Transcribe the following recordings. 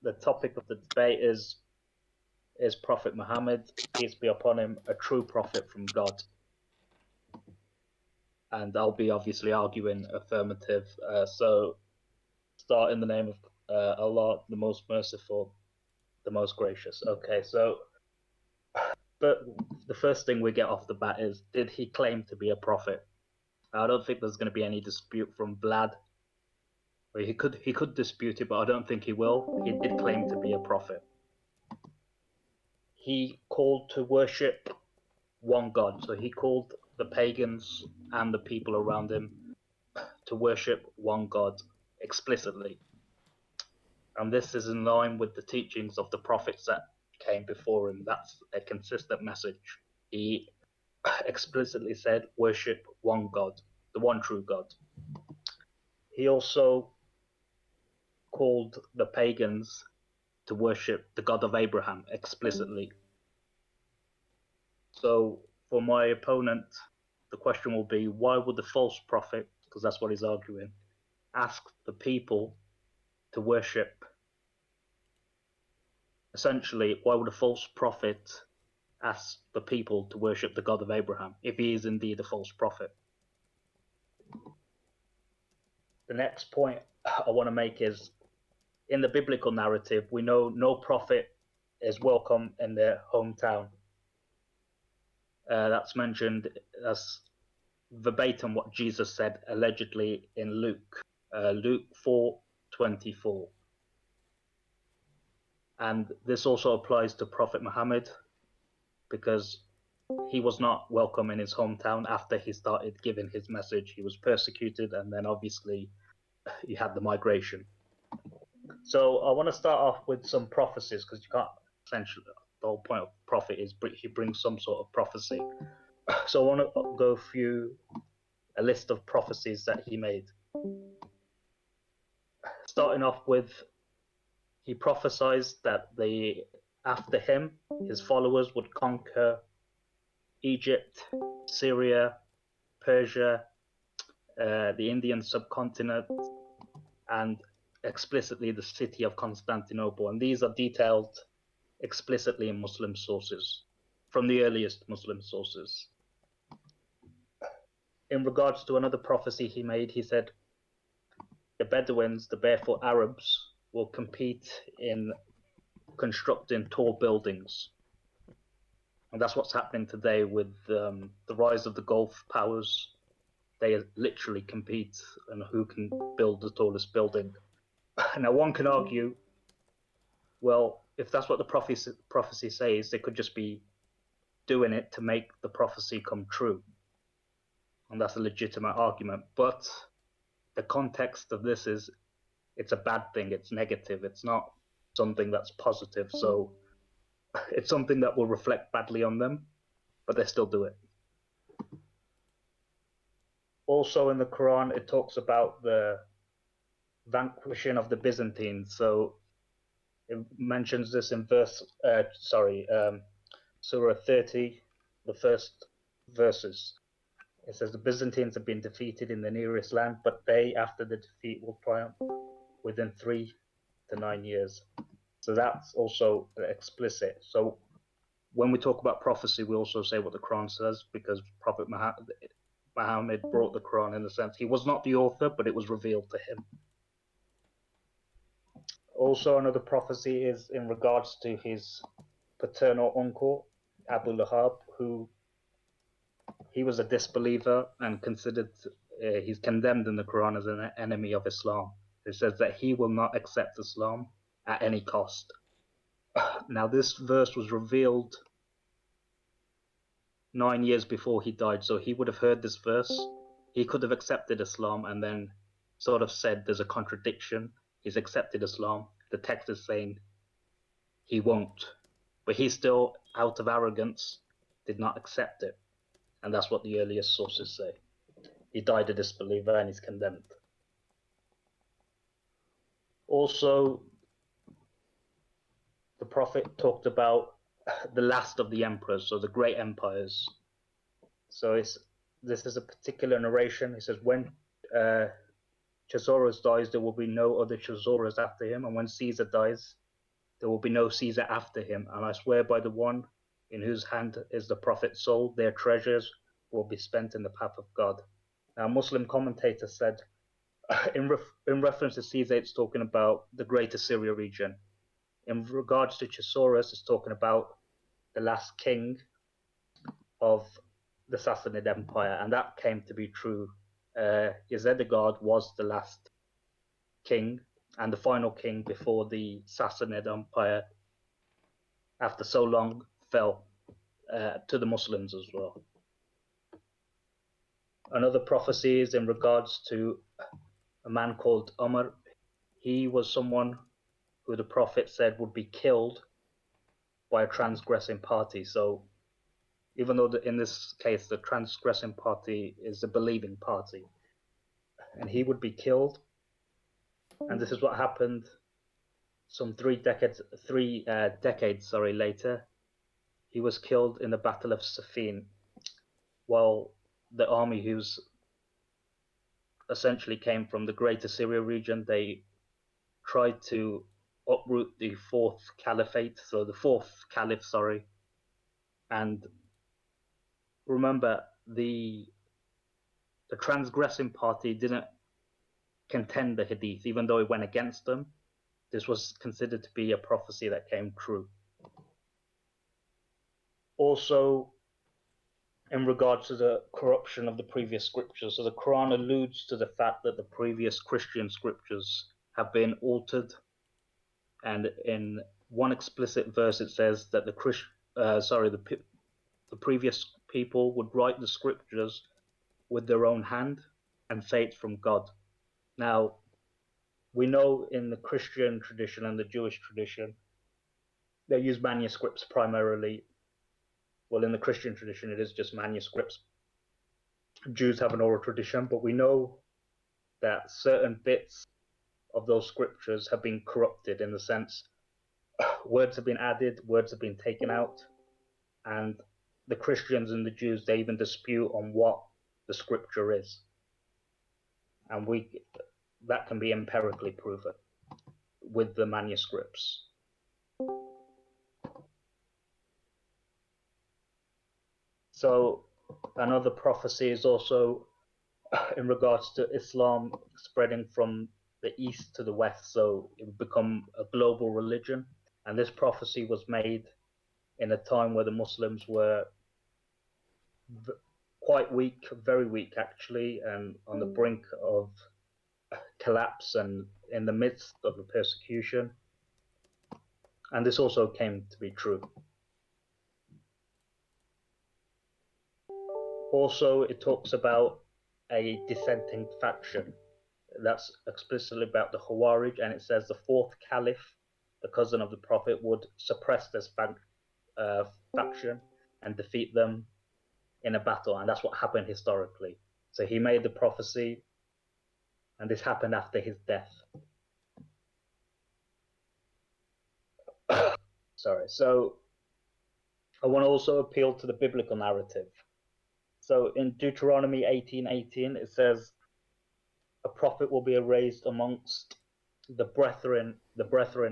the topic of the debate is Prophet Muhammad, peace be upon him, a true prophet from God? And I'll be obviously arguing affirmative. So start in the name of Allah, the most merciful, the most gracious. Okay, so but the first thing we get off the bat is, did he claim to be a prophet? I don't think there's going to be any dispute from Vlad. He could dispute it, but I don't think he will. He did claim to be a prophet. He called to worship one God. So he called the pagans and the people around him to worship one God explicitly. And this is in line with the teachings of the prophets that came before him. That's a consistent message. He explicitly said, worship one God, the one true God. He also called the pagans to worship the God of Abraham explicitly. So for my opponent, the question will be, why would the false prophet, because that's what he's arguing, ask the people to worship? Essentially, why would a false prophet ask the people to worship the God of Abraham if he is indeed a false prophet? The next point I want to make is, in the biblical narrative, we know no prophet is welcome in their hometown. That's mentioned as verbatim what Jesus said allegedly in Luke 4:24. And this also applies to Prophet Muhammad, because he was not welcome in his hometown after he started giving his message. He was persecuted, and then obviously you had the migration. So I want to start off with some prophecies, because you can't, essentially, the whole point of prophet is he brings some sort of prophecy. So I want to go through a list of prophecies that he made. Starting off with, he prophesied that after him, his followers would conquer Egypt, Syria, Persia, the Indian subcontinent, and explicitly the city of Constantinople. And these are detailed explicitly in Muslim sources, from the earliest Muslim sources. In regards to another prophecy he made, he said, the Bedouins, the barefoot Arabs, will compete in constructing tall buildings. And that's what's happening today with the rise of the Gulf powers. They literally compete on who can build the tallest building. Now, one can argue, well, if that's what the prophecy says, they could just be doing it to make the prophecy come true. And that's a legitimate argument. But the context of this is, it's a bad thing, it's negative, it's not something that's positive. So it's something that will reflect badly on them, but they still do it. Also in the Quran, it talks about the vanquishing of the Byzantines. So it mentions this in Surah 30, the first verses. It says, the Byzantines have been defeated in the nearest land, but they, after the defeat, will triumph within 3 to 9 years. So that's also explicit. So when we talk about prophecy, we also say what the Quran says, because Prophet Muhammad brought the Quran in a sense. He was not the author, but it was revealed to him. Also, another prophecy is in regards to his paternal uncle, Abu Lahab, who he was a disbeliever and considered, he's condemned in the Quran as an enemy of Islam. It says that he will not accept Islam at any cost. Now, this verse was revealed 9 years before he died, so he would have heard this verse. He could have accepted Islam and then sort of said there's a contradiction. He's accepted Islam. The text is saying he won't. But he still, out of arrogance, did not accept it. And that's what the earliest sources say. He died a disbeliever and he's condemned. Also, the Prophet talked about the last of the emperors, so the great empires. So this is a particular narration. He says, when Chazaurus dies, there will be no other Chazaurus after him. And when Caesar dies, there will be no Caesar after him, and I swear by the one in whose hand is the prophet's soul, their treasures will be spent in the path of God. Now, a Muslim commentator said, in reference to Caesar, it's talking about the Greater Syria region. In regards to Chesaurus, it's talking about the last king of the Sassanid Empire, and that came to be true. Yezedegerd was the last king and the final king before the Sassanid Empire, after so long, fell to the Muslims as well. Another prophecy is in regards to a man called Umar. He was someone who the Prophet said would be killed by a transgressing party. So even though in this case the transgressing party is the believing party, and he would be killed. And this is what happened some three decades later. He was killed in the Battle of Siffin, while the army who's essentially came from the Greater Syria region, they tried to uproot the fourth caliphate, so the fourth caliph, sorry. And remember, the transgressing party didn't contend the hadith, even though it went against them. This was considered to be a prophecy that came true. Also, in regards to the corruption of the previous scriptures, so the Quran alludes to the fact that the previous Christian scriptures have been altered, and in one explicit verse it says that the previous people would write the scriptures with their own hand and say it's from God. Now, we know in the Christian tradition and the Jewish tradition, they use manuscripts primarily. Well, in the Christian tradition, it is just manuscripts. Jews have an oral tradition, but we know that certain bits of those scriptures have been corrupted, in the sense words have been added, words have been taken out, and the Christians and the Jews, they even dispute on what the scripture is, and that can be empirically proven with the manuscripts. So another prophecy is also in regards to Islam spreading from the east to the west, so it would become a global religion. And this prophecy was made in a time where the Muslims were quite weak, very weak actually, and on the brink of collapse and in the midst of the persecution. And this also came to be true. Also, it talks about a dissenting faction. That's explicitly about the Khawarij, and it says the fourth caliph, the cousin of the Prophet, would suppress this faction and defeat them in a battle, and that's what happened historically. So he made the prophecy, and this happened after his death. Sorry. So I want to also appeal to the biblical narrative. So in Deuteronomy 18:18, it says, "A prophet will be raised amongst the brethren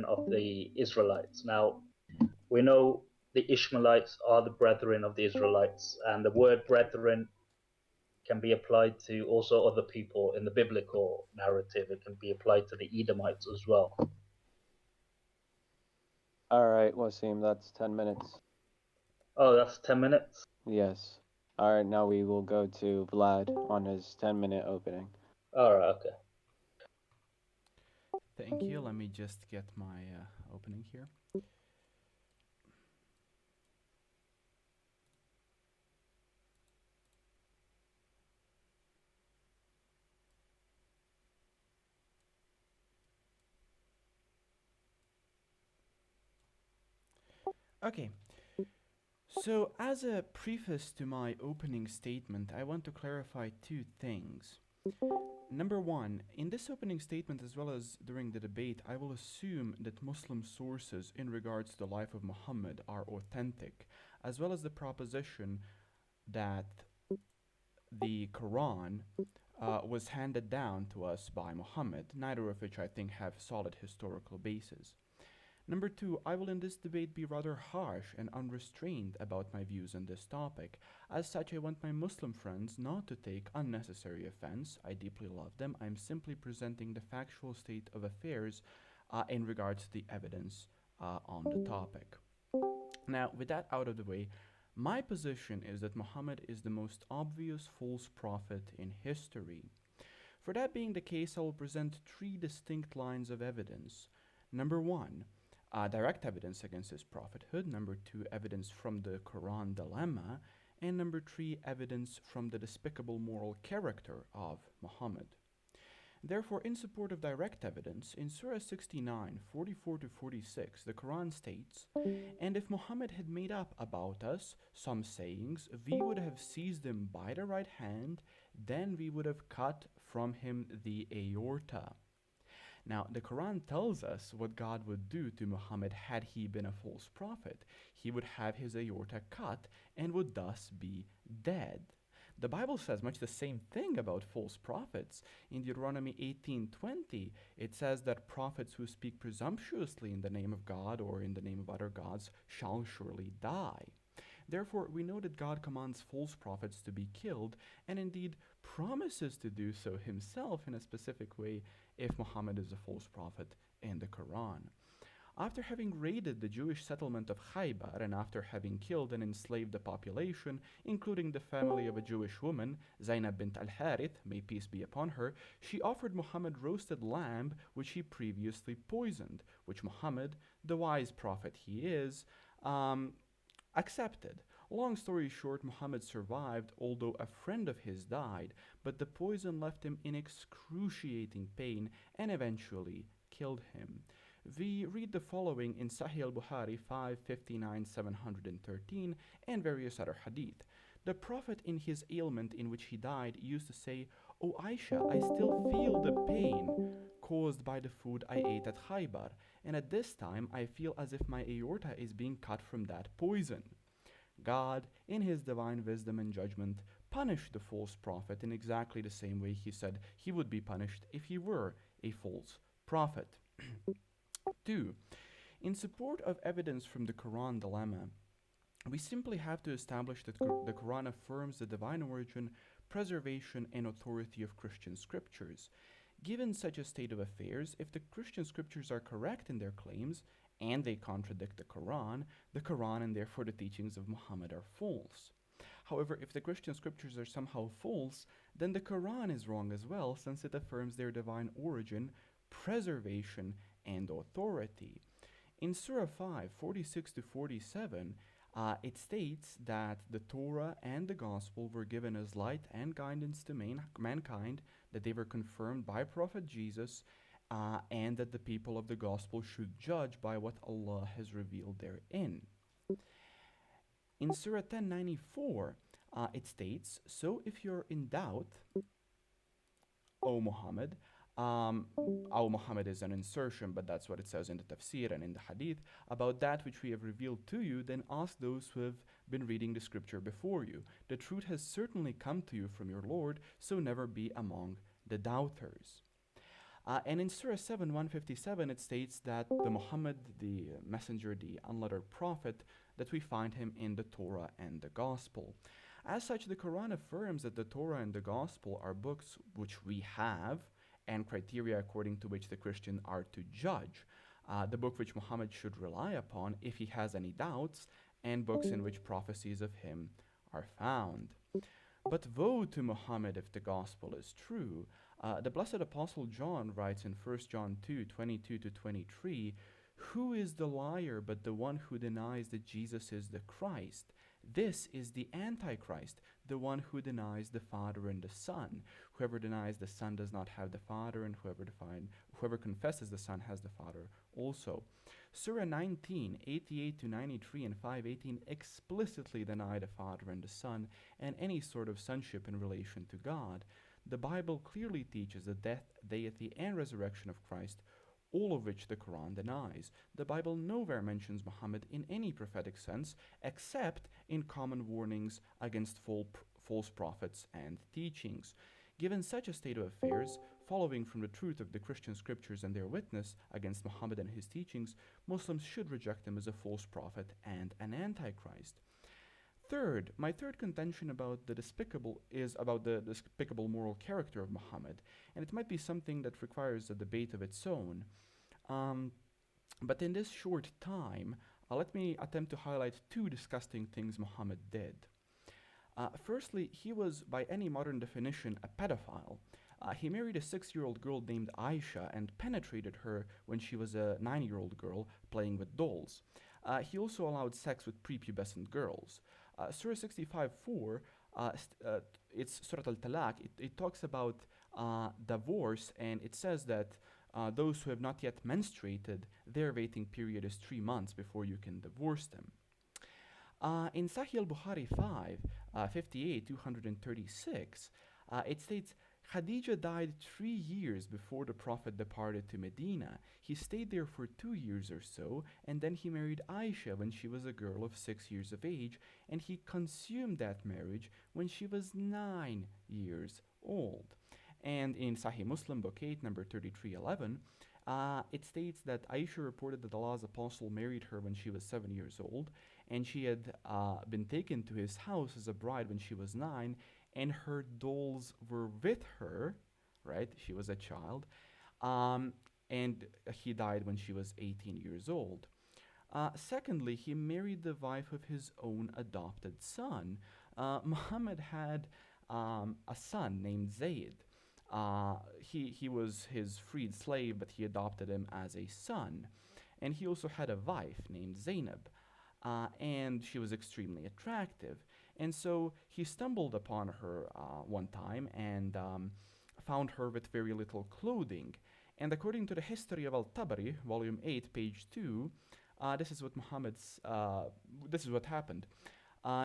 of the Israelites." Now, we know the Ishmaelites are the brethren of the Israelites, and the word brethren can be applied to also other people in the biblical narrative. It can be applied to the Edomites as well. All right, Wasim, that's 10 minutes. Oh, that's 10 minutes? Yes. All right, now we will go to Vlad on his 10-minute opening. All right, okay. Thank you. Let me just get my opening here. Okay. So, as a preface to my opening statement, I want to clarify two things. Number one, in this opening statement as well as during the debate, I will assume that Muslim sources in regards to the life of Muhammad are authentic, as well as the proposition that the Quran was handed down to us by Muhammad, neither of which I think have solid historical basis. Number two, I will in this debate be rather harsh and unrestrained about my views on this topic. As such, I want my Muslim friends not to take unnecessary offense. I deeply love them. I'm simply presenting the factual state of affairs in regards to the evidence on the topic. Now, with that out of the way, my position is that Muhammad is the most obvious false prophet in history. For that being the case, I will present three distinct lines of evidence. Number one, direct evidence against his prophethood. Number two, evidence from the Quran dilemma. And number three, evidence from the despicable moral character of Muhammad. Therefore, in support of direct evidence, in Surah 69, 44 to 46, the Quran states, "And if Muhammad had made up about us some sayings, we would have seized him by the right hand, then we would have cut from him the aorta." Now, the Quran tells us what God would do to Muhammad had he been a false prophet. He would have his aorta cut and would thus be dead. The Bible says much the same thing about false prophets. In Deuteronomy 18:20, it says that prophets who speak presumptuously in the name of God or in the name of other gods shall surely die. Therefore, we know that God commands false prophets to be killed and indeed promises to do so himself in a specific way if Muhammad is a false prophet in the Quran. After having raided the Jewish settlement of Khaybar and after having killed and enslaved the population, including the family of a Jewish woman, Zainab bint al-Harith, may peace be upon her, she offered Muhammad roasted lamb which he previously poisoned, which Muhammad, the wise prophet he is, accepted. Long story short, Muhammad survived, although a friend of his died, but the poison left him in excruciating pain and eventually killed him. We read the following in Sahih al-Bukhari 559, 713 and various other hadith. The Prophet in his ailment in which he died used to say, "O Aisha, I still feel the pain caused by the food I ate at Khaybar, and at this time I feel as if my aorta is being cut from that poison." God, in his divine wisdom and judgment, punished the false prophet in exactly the same way he said he would be punished if he were a false prophet. 2. In support of evidence from the Quran dilemma, we simply have to establish that the Quran affirms the divine origin, preservation, and authority of Christian scriptures. Given such a state of affairs, if the Christian scriptures are correct in their claims, and they contradict the Quran and therefore the teachings of Muhammad are false. However, if the Christian scriptures are somehow false, then the Quran is wrong as well, since it affirms their divine origin, preservation, and authority. In Surah 5, 46 to 47, it states that the Torah and the Gospel were given as light and guidance to mankind, that they were confirmed by Prophet Jesus, and that the people of the Gospel should judge by what Allah has revealed therein. In Surah 1094, it states, "So if you're in doubt, O Muhammad," O Muhammad is an insertion, but that's what it says in the tafsir and in the hadith, "about that which we have revealed to you, then ask those who have been reading the scripture before you. The truth has certainly come to you from your Lord, so never be among the doubters." And in Surah 7, 157, it states that the Muhammad, the messenger, the unlettered prophet, that we find him in the Torah and the Gospel. As such, the Quran affirms that the Torah and the Gospel are books which we have, and criteria according to which the Christian are to judge. The book which Muhammad should rely upon if he has any doubts, and books in which prophecies of him are found. But woe to Muhammad if the gospel is true. The blessed apostle John writes in 1 John 2, 22 to 23, "Who is the liar but the one who denies that Jesus is the Christ? This is the Antichrist, the one who denies the Father and the Son. Whoever denies the Son does not have the Father, and whoever confesses the Son has the Father also." Surah 19, 88 to 93 and 518 explicitly deny the Father and the Son and any sort of sonship in relation to God. The Bible clearly teaches the death, deity, and resurrection of Christ, all of which the Quran denies. The Bible nowhere mentions Muhammad in any prophetic sense, except in common warnings against false prophets and teachings. Given such a state of affairs, following from the truth of the Christian scriptures and their witness against Muhammad and his teachings, Muslims should reject him as a false prophet and an antichrist. Third, my third contention about the despicable moral character of Muhammad, and it might be something that requires a debate of its own. Um, but in this short time, let me attempt to highlight two disgusting things Muhammad did. Firstly, he was, by any modern definition, a pedophile. He married a 6-year-old girl named Aisha and penetrated her when she was a 9-year-old girl playing with dolls. He also allowed sex with prepubescent girls. Surah 65:4, it's Surah Al-Talaq, it talks about divorce, and it says that those who have not yet menstruated, their waiting period is 3 months before you can divorce them. In Sahih al-Bukhari 58, 236, it states, Khadija died 3 years before the Prophet departed to Medina. He stayed there for 2 years or so, and then he married Aisha when she was a girl of 6 years of age, and he consumed that marriage when she was 9 years old. And in Sahih Muslim, Book 8, number 3311, it states that Aisha reported that Allah's apostle married her when she was 7 years old, and she had been taken to his house as a bride when she was 9, and her dolls were with her, right? She was a child, and he died when she was 18 years old. Secondly, he married the wife of his own adopted son. Muhammad had a son named Zayd. He was his freed slave, but he adopted him as a son. And he also had a wife named Zainab, and she was extremely attractive. And so he stumbled upon her one time and found her with very little clothing. And according to the History of Al-Tabari, volume 8, page 2, this is what happened.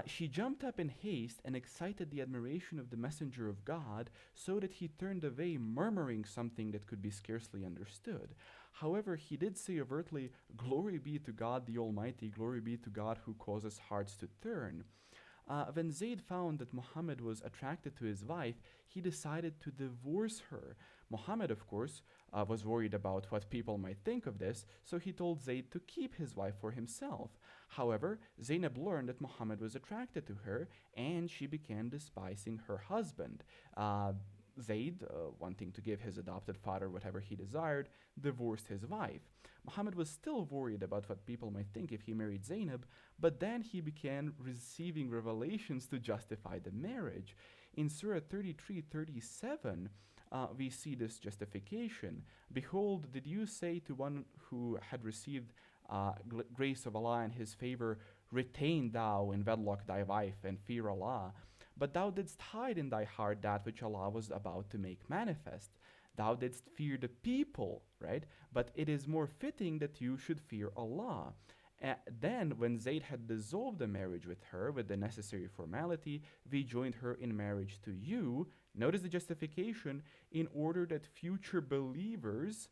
She jumped up in haste and excited the admiration of the messenger of God, so that he turned away, murmuring something that could be scarcely understood. However, he did say overtly, "Glory be to God the Almighty, glory be to God who causes hearts to turn." When Zayd found that Muhammad was attracted to his wife, he decided to divorce her. Muhammad, of course, was worried about what people might think of this, so he told Zayd to keep his wife for himself. However, Zainab learned that Muhammad was attracted to her, and she began despising her husband. Zayd, wanting to give his adopted father whatever he desired, divorced his wife. Muhammad was still worried about what people might think if he married Zainab, but then he began receiving revelations to justify the marriage. In Surah 33:37, we see this justification. Behold, did you say to one who had received grace of Allah and his favor, retain thou in wedlock thy wife and fear Allah? But thou didst hide in thy heart that which Allah was about to make manifest. Thou didst fear the people, right? But it is more fitting that you should fear Allah. Then, when Zayd had dissolved the marriage with her with the necessary formality, we joined her in marriage to you. Notice the justification, in order that future believers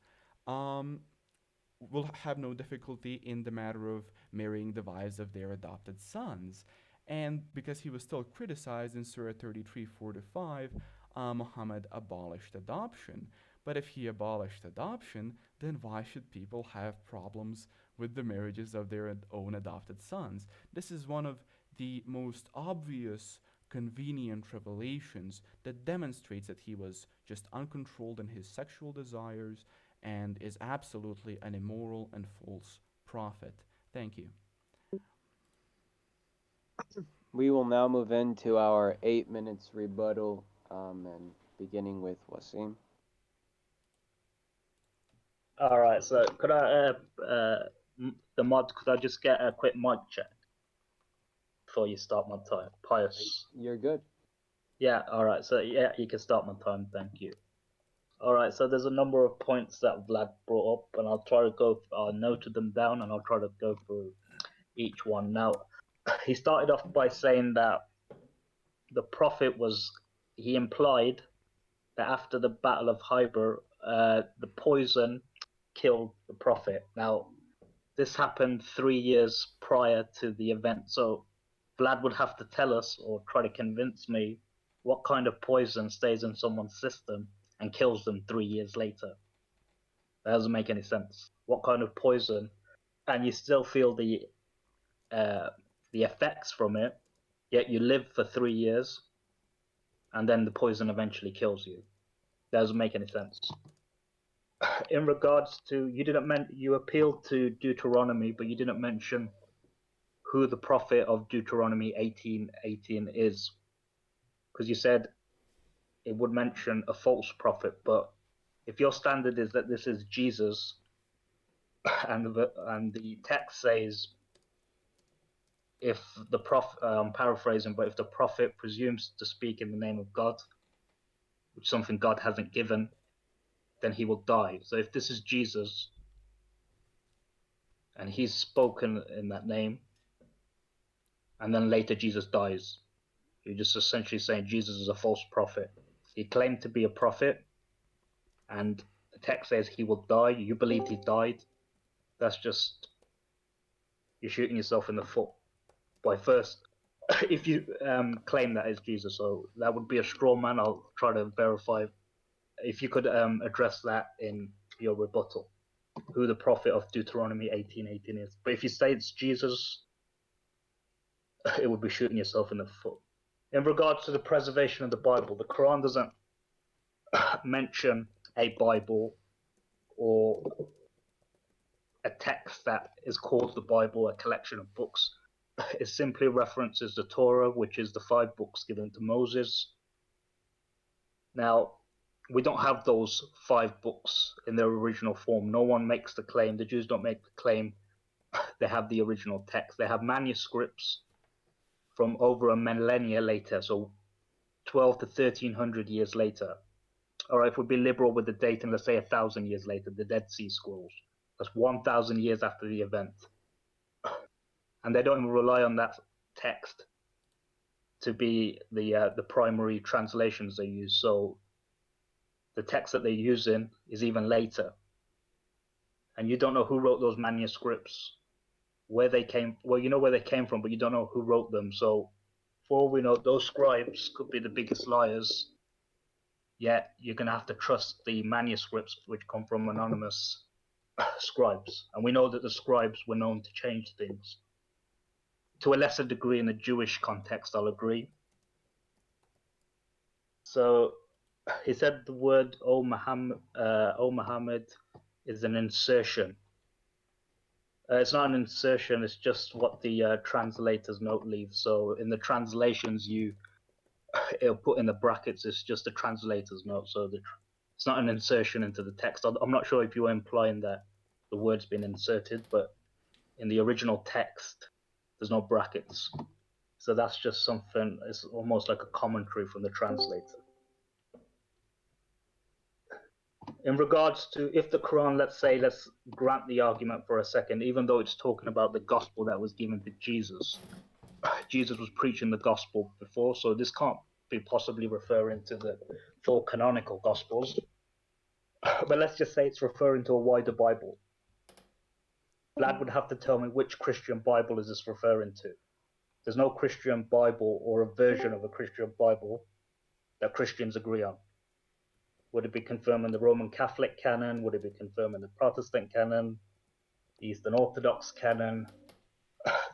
will have no difficulty in the matter of marrying the wives of their adopted sons. And because he was still criticized in Surah 33:4-5, Muhammad abolished adoption. But if he abolished adoption, then why should people have problems with the marriages of their own adopted sons? This is one of the most obvious, convenient revelations that demonstrates that he was just uncontrolled in his sexual desires and is absolutely an immoral and false prophet. Thank you. We will now move into our 8 minutes rebuttal, and beginning with Wasim. All right, so could I, the mod, could I just get a quick mic check before you start my time? Pious. You're good. Yeah, all right, so yeah, you can start my time, thank you. All right, so there's a number of points that Vlad brought up, and I'll try to I'll note them down, and I'll try to go through each one. Now, he started off by saying that the Prophet he implied that after the Battle of Khyber, the poison killed the Prophet. Now, this happened 3 years prior to the event, so Vlad would have to tell us or try to convince me what kind of poison stays in someone's system and kills them 3 years later. That doesn't make any sense. What kind of poison? And you still feel the effects from it, yet you live for 3 years, and then the poison eventually kills you. That doesn't make any sense. In regards to, you appealed to Deuteronomy, but you didn't mention who the prophet of Deuteronomy 18:18 is, because you said it would mention a false prophet. But if your standard is that this is Jesus, and the text says, if the prophet, I'm paraphrasing, but if the prophet presumes to speak in the name of God, which is something God hasn't given, then he will die. So if this is Jesus, and he's spoken in that name, and then later Jesus dies, you're just essentially saying Jesus is a false prophet. He claimed to be a prophet, and the text says he will die. You believed he died. That's just, you're shooting yourself in the foot by first, if you claim that is Jesus. So that would be a straw man. I'll try to verify. If you could address that in your rebuttal, who the prophet of Deuteronomy 18:18 is. But if you say it's Jesus, it would be shooting yourself in the foot. In regards to the preservation of the Bible, the Quran doesn't mention a Bible or a text that is called the Bible, a collection of books. It simply references the Torah, which is the 5 books given to Moses. Now, we don't have those 5 books in their original form. No one makes the claim. The Jews don't make the claim they have the original text. They have manuscripts from over a millennia later, so 12 to 1300 years later. Or if we'd be liberal with the date, and let's say 1,000 years later, the Dead Sea Scrolls. That's 1,000 years after the event. And they don't even rely on that text to be the primary translations they use. So the text that they're using is even later. And you don't know who wrote those manuscripts, where they came. Well, you know where they came from, but you don't know who wrote them. So for all we know, those scribes could be the biggest liars. Yet you're going to have to trust the manuscripts, which come from anonymous scribes. And we know that the scribes were known to change things. To a lesser degree in the Jewish context, I'll agree. So he said the word "O Muhammad" is an insertion. It's not an insertion, it's just what the translator's note leaves. So in the translations, it'll put in the brackets, it's just the translator's note. So it's not an insertion into the text. I'm not sure if you were implying that the word's been inserted, but in the original text, there's no brackets. So that's just something, it's almost like a commentary from the translator. In regards to, if the Quran, let's grant the argument for a second, even though it's talking about the gospel that was given to Jesus, Jesus was preaching the gospel before, so this can't be possibly referring to the 4 canonical gospels. But let's just say it's referring to a wider Bible. Vlad would have to tell me which Christian Bible is this referring to. There's no Christian Bible or a version of a Christian Bible that Christians agree on. Would it be confirming the Roman Catholic canon? Would it be confirming the Protestant canon, the Eastern Orthodox canon,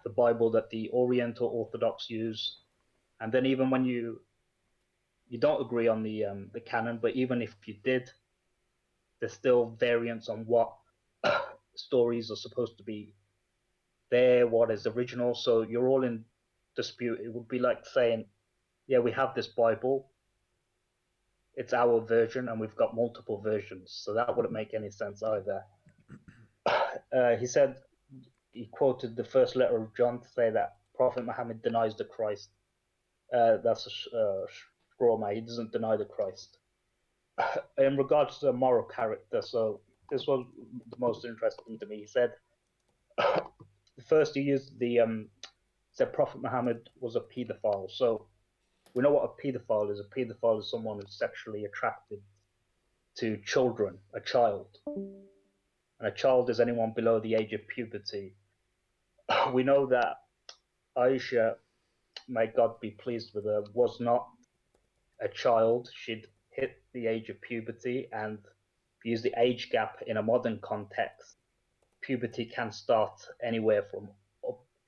the Bible that the Oriental Orthodox use? And then even when you don't agree on the canon, but even if you did, there's still variants on what stories are supposed to be there, what is original. So you're all in dispute. It would be like saying, yeah, we have this Bible, it's our version, and we've got multiple versions. So that wouldn't make any sense either. He said, he quoted the first letter of John to say that Prophet Muhammad denies the Christ. That's a straw man. He doesn't deny the Christ. In regards to the moral character, so this was the most interesting to me. He said, first he used said Prophet Muhammad was a paedophile. So we know what a paedophile is. A paedophile is someone who's sexually attracted to children, a child. And a child is anyone below the age of puberty. We know that Aisha, may God be pleased with her, was not a child. She'd hit the age of puberty, and use the age gap in a modern context, puberty can start anywhere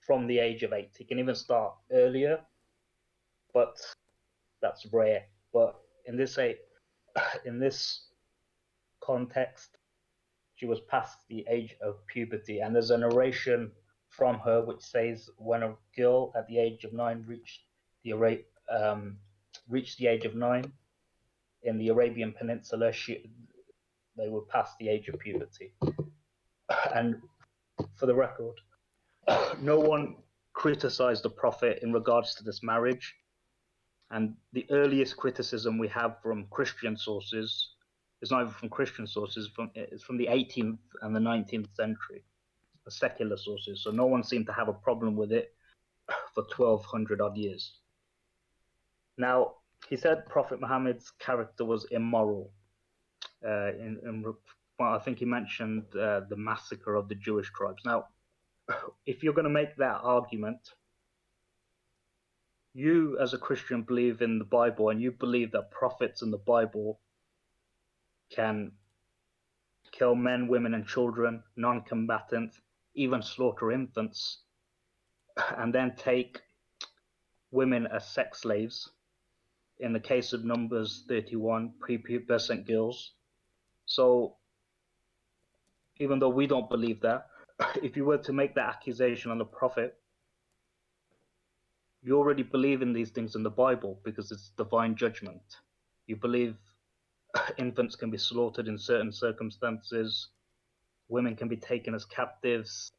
from the age of 8. It can even start earlier, but that's rare. But in this in this context, she was past the age of puberty, and there's a narration from her which says when a girl at the age of 9 reached the age of 9 in the Arabian Peninsula, they were past the age of puberty. And for the record, no one criticized the Prophet in regards to this marriage. And the earliest criticism we have from Christian sources is not even from Christian sources, it's from the 18th and the 19th century, the secular sources. So no one seemed to have a problem with it for 1200 odd years. Now, he said Prophet Muhammad's character was immoral. Well, I think he mentioned the massacre of the Jewish tribes. Now, if you're going to make that argument, you as a Christian believe in the Bible, and you believe that prophets in the Bible can kill men, women, and children, non-combatants, even slaughter infants, and then take women as sex slaves. In the case of Numbers 31, prepubescent girls. So even though we don't believe that, if you were to make that accusation on the Prophet, you already believe in these things in the Bible because it's divine judgment. You believe infants can be slaughtered in certain circumstances, women can be taken as captives,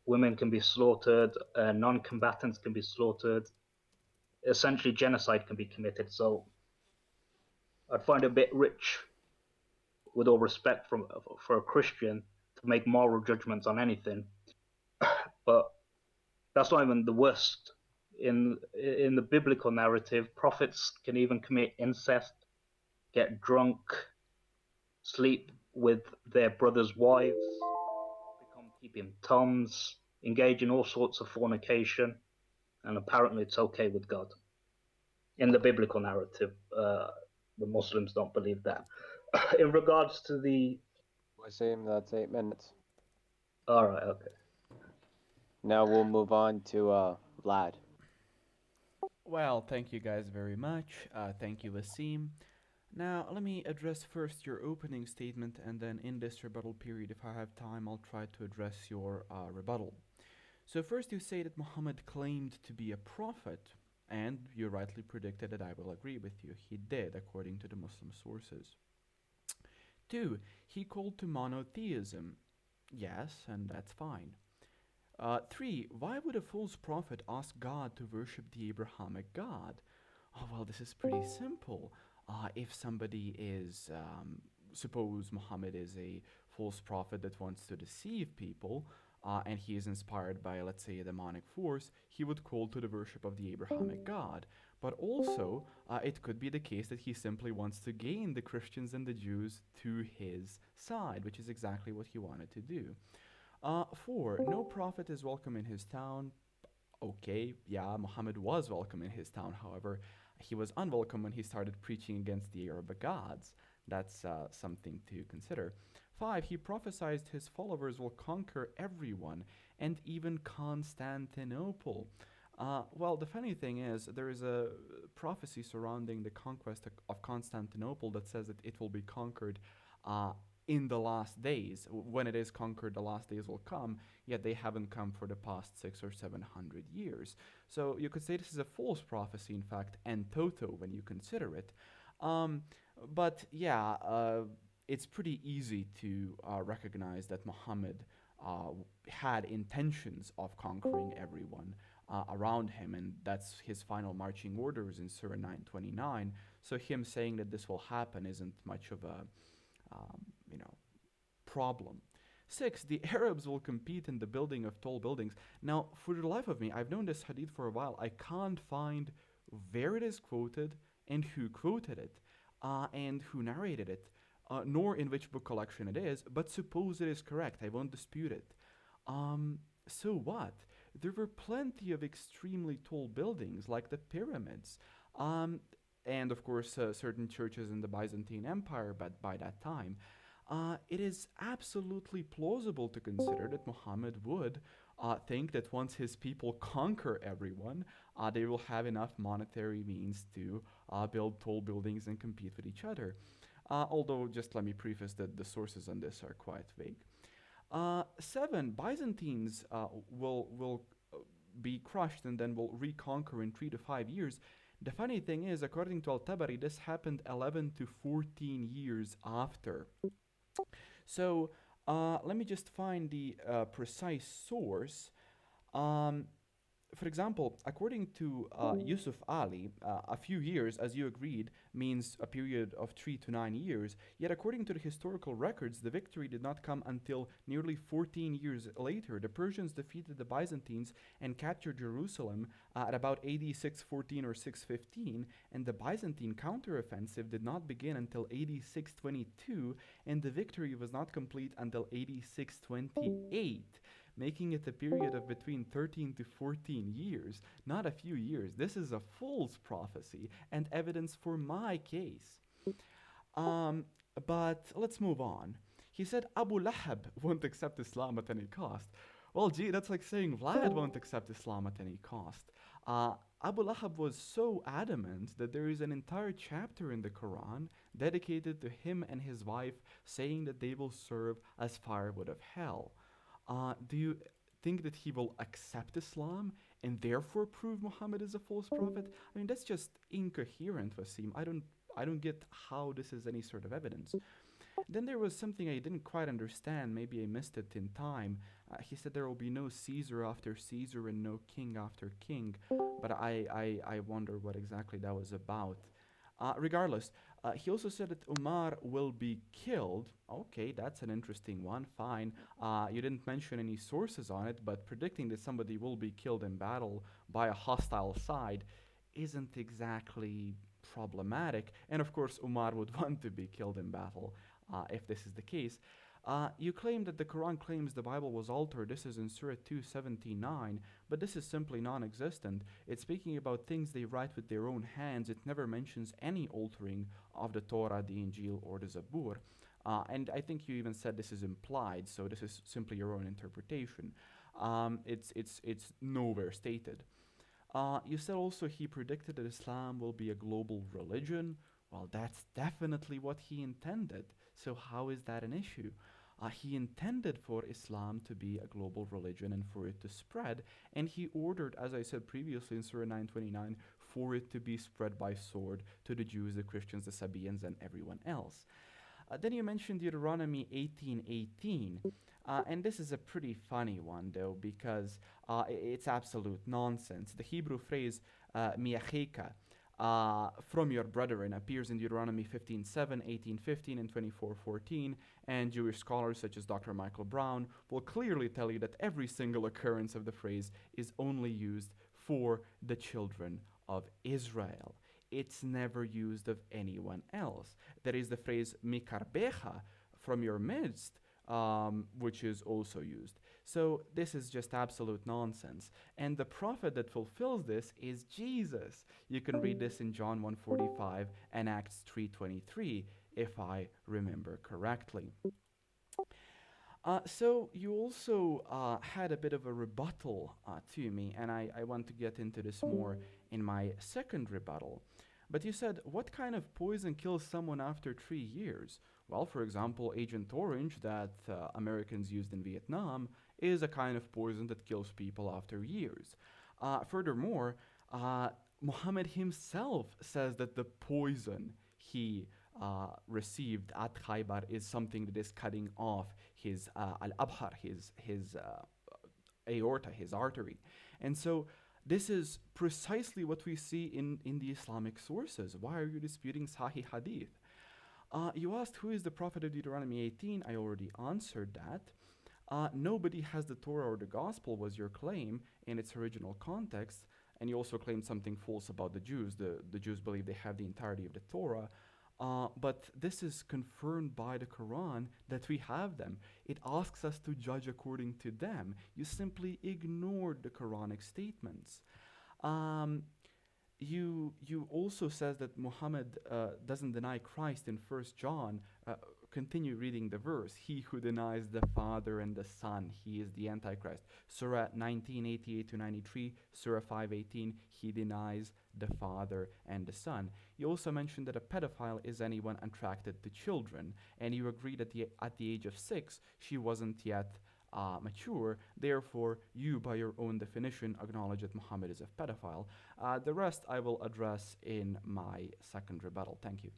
women can be slaughtered, non-combatants can be slaughtered. Essentially, genocide can be committed. So I'd find it a bit rich, with all respect for a Christian, to make moral judgments on anything. But that's not even the worst. In the biblical narrative, prophets can even commit incest, get drunk, sleep with their brothers' wives, become keeping toms, engage in all sorts of fornication, and apparently it's okay with God. In the biblical narrative, the Muslims don't believe that. In regards to the... Wasim, that's 8 minutes. All right, okay. Now we'll move on to Vlad. Well, thank you guys very much. Thank you, Wasim. Now, let me address first your opening statement, and then in this rebuttal period, if I have time, I'll try to address your rebuttal. So, first, you say that Muhammad claimed to be a prophet, and you rightly predicted that I will agree with you. He did, according to the Muslim sources. 2. He called to monotheism. Yes, and that's fine. 3. Why would a false prophet ask God to worship the Abrahamic God? Oh, well, this is pretty simple. If somebody is, suppose Muhammad is a false prophet that wants to deceive people, and he is inspired by, let's say, a demonic force, he would call to the worship of the Abrahamic God. But also, it could be the case that he simply wants to gain the Christians and the Jews to his side, which is exactly what he wanted to do. 4. No prophet is welcome in his town. Okay, yeah, Muhammad was welcome in his town. However, he was unwelcome when he started preaching against the Arab gods. That's something to consider. 5. He prophesied his followers will conquer everyone, and even Constantinople. Well, the funny thing is, there is a prophecy surrounding the conquest of Constantinople that says that it will be conquered in the last days. When it is conquered, the last days will come, yet they haven't come for the past 600 or 700 years. So you could say this is a false prophecy, in fact, and toto when you consider it. But yeah, it's pretty easy to recognize that Muhammad had intentions of conquering everyone around him, and that's his final marching orders in Surah 929. So him saying that this will happen isn't much of a problem. 6. The Arabs will compete in the building of tall buildings. Now, for the life of me, I've known this hadith for a while. I can't find where it is quoted and who quoted it and who narrated it, nor in which book collection it is, but suppose it is correct. I won't dispute it. So what? There were plenty of extremely tall buildings like the pyramids. and of course certain churches in the Byzantine Empire, but by that time, it is absolutely plausible to consider that Muhammad would think that once his people conquer everyone, they will have enough monetary means to build tall buildings and compete with each other. Although, just let me preface that the sources on this are quite vague. Seven, Byzantines will be crushed and then will reconquer in 3 to 5 years. The funny thing is, according to Al-Tabari, this happened 11 to 14 years after. So let me just find the precise source. Um, for example, according to Yusuf Ali, a few years, as you agreed, means a period of 3 to 9 years. Yet, according to the historical records, the victory did not come until nearly 14 years later. The Persians defeated the Byzantines and captured Jerusalem at about AD 614 or 615, and the Byzantine counteroffensive did not begin until AD 622, and the victory was not complete until AD 628, making it a period of between 13 to 14 years, not a few years. This is a false prophecy and evidence for my case. Um, but let's move on. He said Abu Lahab won't accept Islam at any cost. Well, gee, that's like saying Vlad won't accept Islam at any cost. Abu Lahab was so adamant that there is an entire chapter in the Quran dedicated to him and his wife, saying that they will serve as firewood of hell. Do you think that he will accept Islam and therefore prove Muhammad is a false prophet? I mean, that's just incoherent, Wasim. I don't get how this is any sort of evidence. Then there was something I didn't quite understand. Maybe I missed it in time. He said there will be no Caesar after Caesar and no king after king. But I wonder what exactly that was about. Regardless, he also said that Umar will be killed. Okay, that's an interesting one. Fine. You didn't mention any sources on it, but predicting that somebody will be killed in battle by a hostile side isn't exactly problematic. And of course, Umar would want to be killed in battle if this is the case. You claim that the Quran claims the Bible was altered. This is in Surah 279, but this is simply non existent. It's speaking about things they write with their own hands. It never mentions any altering of the Torah, the Injil, or the Zabur. And I think you even said this is implied, so this is simply your own interpretation. It's nowhere stated. You said also he predicted that Islam will be a global religion. Well, that's definitely what he intended. So, how is that an issue? He intended for Islam to be a global religion and for it to spread, and he ordered, as I said previously in Surah 929, for it to be spread by sword to the Jews, the Christians, the Sabaeans, and everyone else. Then you mentioned Deuteronomy 18:18, and this is a pretty funny one though because it's absolute nonsense. The Hebrew phrase "miacheka," from your brethren, appears in Deuteronomy 15:7, 18:15, and 24:14, and Jewish scholars such as Dr. Michael Brown will clearly tell you that every single occurrence of the phrase is only used for the children of Israel. It's never used of anyone else. There is the phrase mikarbecha, from your midst, which is also used. So this is just absolute nonsense. And the prophet that fulfills this is Jesus. You can read this in John 1:45 and Acts 3:23, if I remember correctly. So you also had a bit of a rebuttal to me, and I want to get into this more in my second rebuttal. But you said, what kind of poison kills someone after 3 years? Well, for example, Agent Orange that Americans used in Vietnam is a kind of poison that kills people after years. Furthermore, Muhammad himself says that the poison he received at Khaybar is something that is cutting off his al-abhar, his aorta, his artery. And so this is precisely what we see in the Islamic sources. Why are you disputing Sahih Hadith? You asked who is the prophet of Deuteronomy 18. I already answered that. Nobody has the Torah or the Gospel was your claim in its original context. And you also claimed something false about the Jews. The Jews believe they have the entirety of the Torah. But this is confirmed by the Quran that we have them. It asks us to judge according to them. You simply ignored the Quranic statements. you also says that Muhammad doesn't deny Christ in First John. Continue reading the verse. He who denies the Father and the Son, he is the Antichrist. Surah 1988 to 93, Surah 518, he denies the Father and the Son. You also mentioned that a pedophile is anyone attracted to children, and you agreed that at the age of 6, she wasn't yet mature. Therefore, you, by your own definition, acknowledge that Muhammad is a pedophile. The rest I will address in my second rebuttal. Thank you.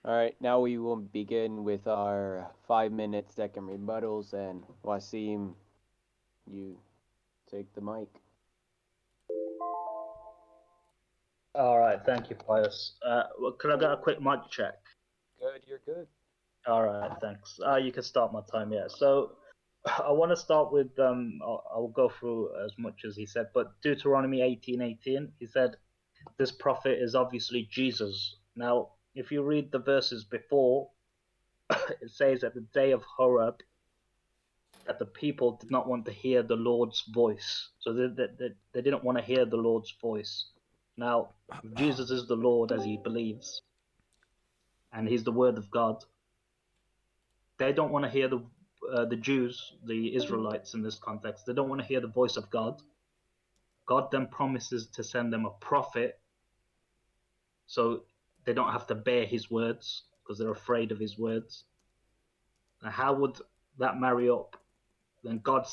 All right, now we will begin with our 5-minute second rebuttals, and Wasim, you take the mic. All right, thank you, Pius. Can I get a quick mic check? Good, you're good. All right, thanks. You can start my time, yeah. So I want to start with I'll go through as much as he said, but Deuteronomy 18:18, he said, this prophet is obviously Jesus. Now, if you read the verses before, it says at the day of Horeb that the people did not want to hear the Lord's voice. So they didn't want to hear the Lord's voice. Now, if Jesus is the Lord as he believes, and he's the word of God, they don't want to hear the Jews, the Israelites in this context. They don't want to hear the voice of God. God then promises to send them a prophet, so they don't have to bear his words because they're afraid of his words. Now, how would that marry up? Then God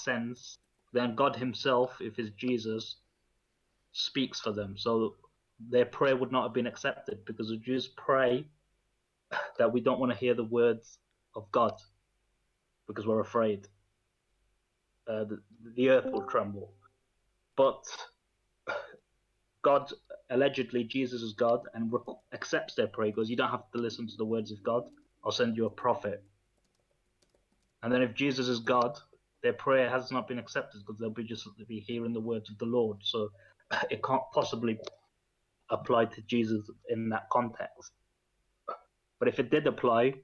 himself, if it's Jesus, speaks for them. So their prayer would not have been accepted because the Jews pray that we don't want to hear the words of God because we're afraid. The earth will tremble. But God, allegedly, Jesus is God and accepts their prayer because you don't have to listen to the words of God. I'll send you a prophet. And then if Jesus is God, their prayer has not been accepted because they'll be hearing the words of the Lord. So it can't possibly apply to Jesus in that context. But if it did apply,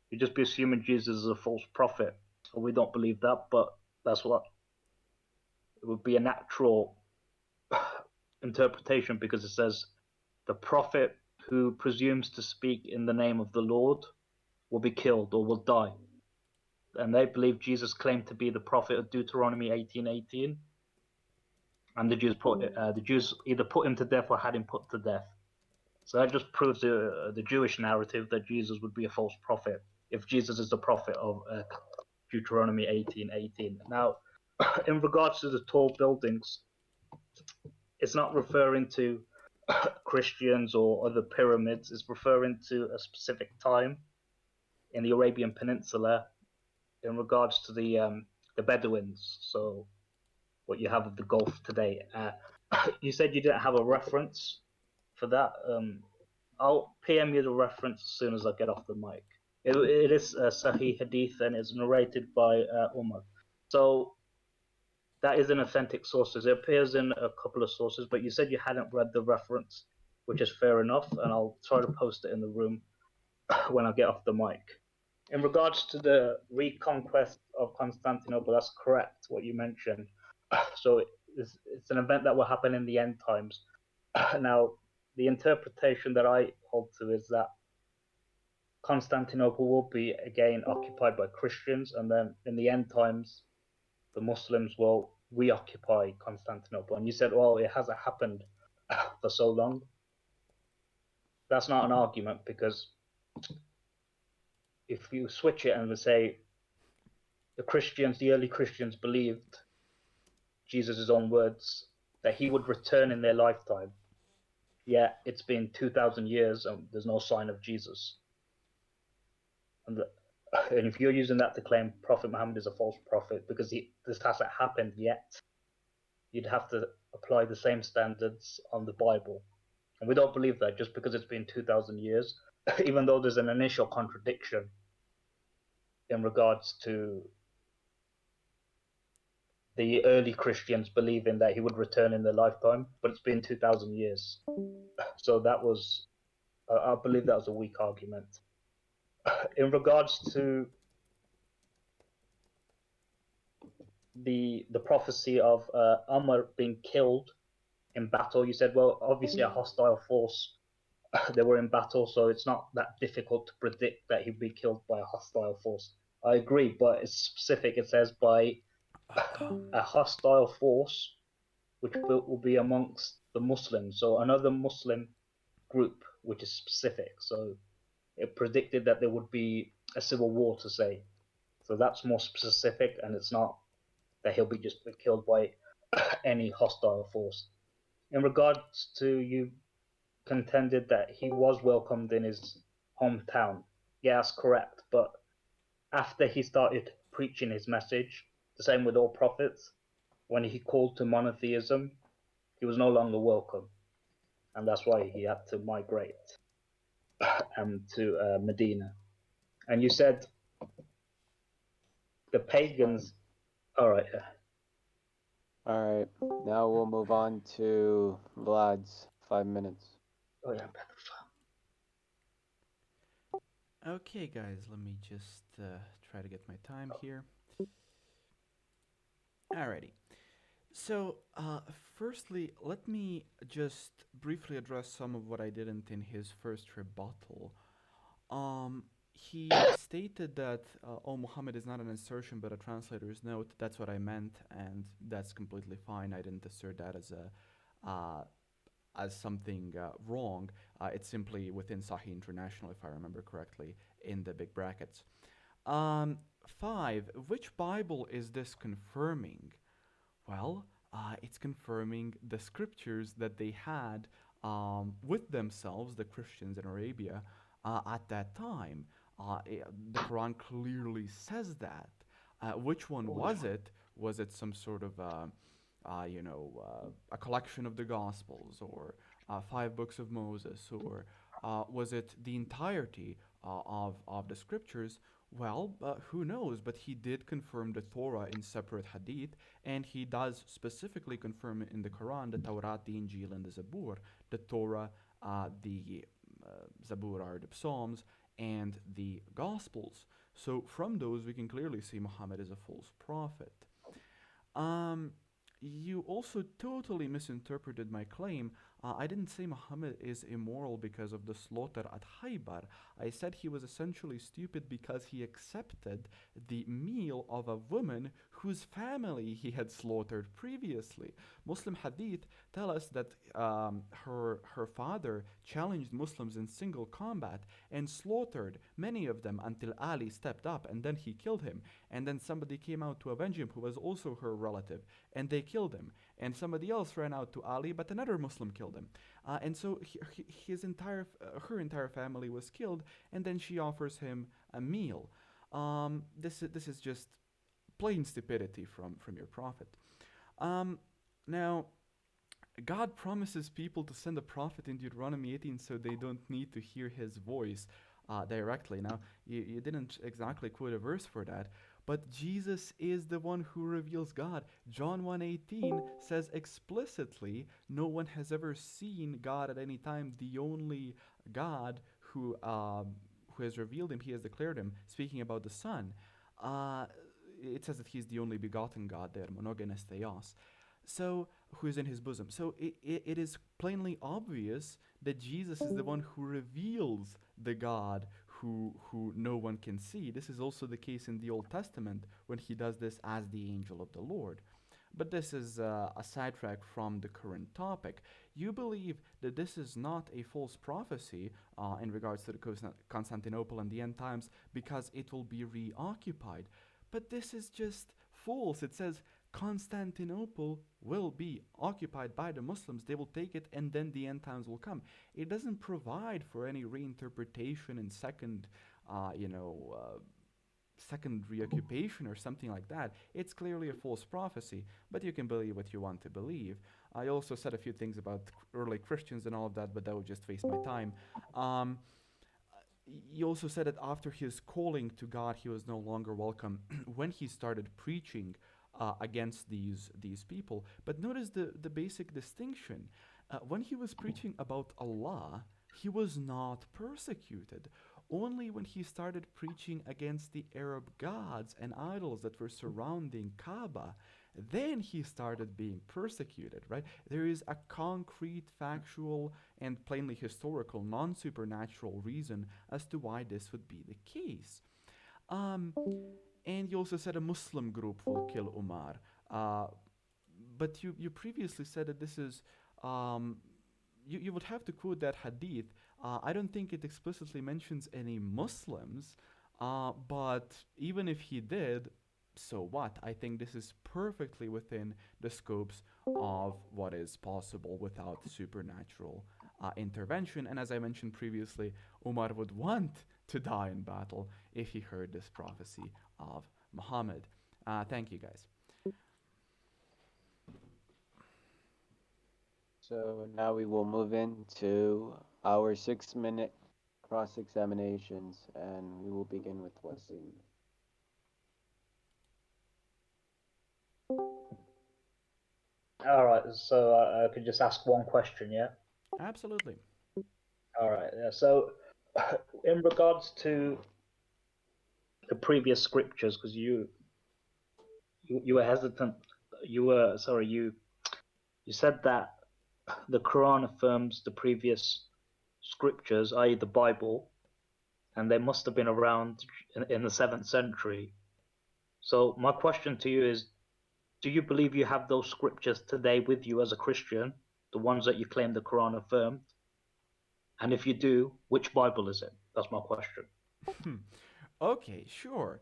you'd just be assuming Jesus is a false prophet. So we don't believe that, but that's what it would be a natural interpretation because it says the prophet who presumes to speak in the name of the Lord will be killed or will die. And they believe Jesus claimed to be the prophet of Deuteronomy 18:18, and the Jews either put him to death or had him put to death. So that just proves the Jewish narrative that Jesus would be a false prophet if Jesus is the prophet of Deuteronomy 18:18. Now, in regards to the tall buildings, it's not referring to Christians or other pyramids. It's referring to a specific time in the Arabian Peninsula in regards to the Bedouins. So what you have of the Gulf today. You said you didn't have a reference for that. I'll PM you the reference as soon as I get off the mic. It is Sahih Hadith and it's narrated by Umar. So that is an authentic source. It appears in a couple of sources, but you said you hadn't read the reference, which is fair enough, and I'll try to post it in the room when I get off the mic. In regards to the reconquest of Constantinople, that's correct, what you mentioned. So it's an event that will happen in the end times. Now, the interpretation that I hold to is that Constantinople will be again occupied by Christians, and then in the end times, the Muslims will reoccupy Constantinople. And you said, well, it hasn't happened for so long. That's not an argument because if you switch it and say the early Christians believed Jesus' own words that he would return in their lifetime. Yet it's been 2,000 years and there's no sign of Jesus. And if you're using that to claim Prophet Muhammad is a false prophet because this hasn't happened yet, you'd have to apply the same standards on the Bible. And we don't believe that just because it's been 2,000 years, even though there's an initial contradiction in regards to the early Christians believing that he would return in their lifetime, but it's been 2,000 years. So that was, I believe that was a weak argument. In regards to the prophecy of Umar being killed in battle. You said, well, obviously a hostile force. They were in battle, so it's not that difficult to predict that he'd be killed by a hostile force. I agree, but it's specific. It says by a hostile force, which will be amongst the Muslims. So another Muslim group, which is specific. So it predicted that there would be a civil war, to say. So that's more specific, and it's not that he'll be just killed by any hostile force. In regards to you contended that he was welcomed in his hometown. Yeah, that's correct. But after he started preaching his message, the same with all prophets, when he called to monotheism, he was no longer welcome. And that's why he had to migrate to Medina. And you said the Fine. pagans. All right. All right. Now we'll move on to Vlad's 5 minutes. Oh, yeah. Okay, guys, let me just try to get my time here. Alrighty. So, firstly, let me just briefly address some of what I didn't in his first rebuttal. He stated that, oh, Muhammad is not an assertion but a translator's note. That's what I meant, and that's completely fine. I didn't assert that as something wrong. It's simply within Sahih International, if I remember correctly, in the big brackets. Um, 5. Which Bible is this confirming? Well, it's confirming the scriptures that they had with themselves, the Christians in Arabia, at that time. The Quran clearly says that. Which one was it? Was it some sort of, a collection of the Gospels or 5 books of Moses, or was it the entirety of the scriptures? Well, who knows? But he did confirm the Torah in separate hadith, and he does specifically confirm in the Quran the Torah, the Injil, and the Zabur. The Torah, the Zabur are the Psalms, and the Gospels. So from those, we can clearly see Muhammad is a false prophet. Um, you also totally misinterpreted my claim. I didn't say Muhammad is immoral because of the slaughter at Khaybar. I said he was essentially stupid because he accepted the meal of a woman whose family he had slaughtered previously. Muslim hadith tell us that her father challenged Muslims in single combat and slaughtered many of them until Ali stepped up, and then he killed him. And then somebody came out to avenge him who was also her relative, and they killed him. And somebody else ran out to Ali, but another Muslim killed him. And so her entire family was killed, and then she offers him a meal. This is just plain stupidity from your prophet. Um, Now, God promises people to send a prophet in Deuteronomy 18 so they don't need to hear his voice directly. Now, you didn't exactly quote a verse for that, but Jesus is the one who reveals God. John 1:18 says explicitly, no one has ever seen God at any time. The only God who has revealed him, he has declared him, speaking about the Son. Uh, it says that he's the only begotten God there, monogenes theos. So, who is in his bosom. So it is plainly obvious that Jesus is the one who reveals the God who no one can see. This is also the case in the Old Testament when he does this as the angel of the Lord. But this is a sidetrack from the current topic. You believe that this is not a false prophecy in regards to the Constantinople and the end times because it will be reoccupied. But this is just false. It says Constantinople will be occupied by the Muslims. They will take it, and then the end times will come. It doesn't provide for any reinterpretation and second reoccupation or something like that. It's clearly a false prophecy, but you can believe what you want to believe. I also said a few things about early Christians and all of that, but that would just waste my time. Um, he also said that after his calling to God, he was no longer welcome when he started preaching against these people. But notice the basic distinction. When he was preaching about Allah, he was not persecuted. only when he started preaching against the Arab gods and idols that were surrounding Kaaba, then he started being persecuted, right? There is a concrete, factual, and plainly historical, non supernatural reason as to why this would be the case. Um, and you also said a Muslim group will kill Umar. Uh, but you previously said that this is um, you would have to quote that hadith. I don't think it explicitly mentions any Muslims, but even if he did, so what? I think this is perfectly within the scopes of what is possible without supernatural intervention. And as I mentioned previously, Umar would want to die in battle if he heard this prophecy of Muhammad. Thank you, guys. So now we will move into our 6 minute cross examinations, and we will begin with Wasim. All right, so I could just ask one question, yeah? Absolutely. All right, yeah. So, in regards to the previous scriptures, because you were hesitant, you said that the Quran affirms the previous scriptures, i.e., the Bible, and they must have been around in the 7th century. So, my question to you is, do you believe you have those scriptures today with you as a Christian, the ones that you claim the Quran affirmed? And if you do, which Bible is it? That's my question. Okay, sure.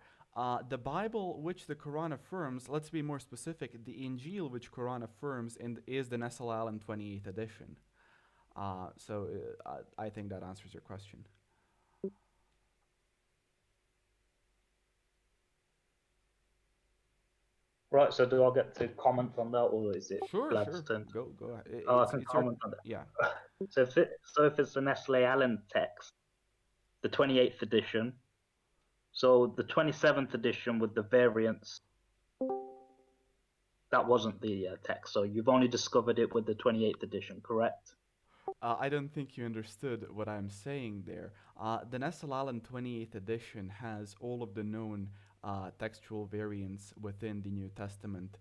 The Bible, which the Quran affirms, let's be more specific, the Injil, which Quran affirms, and is the Nasal Alam 28th edition. I think that answers your question. Right, so do I get to comment on that, or is it Sure, Vlad's sure. turn? Go ahead. Oh, I It's can it's your comment on that. yeah. So if it's the Nestle Allen text, the 28th edition, so the 27th edition with the variants, that wasn't the text. So you've only discovered it with the 28th edition, correct? I don't think you understood what I'm saying there. The Nestle Alan 28th edition has all of the known textual variants within the New Testament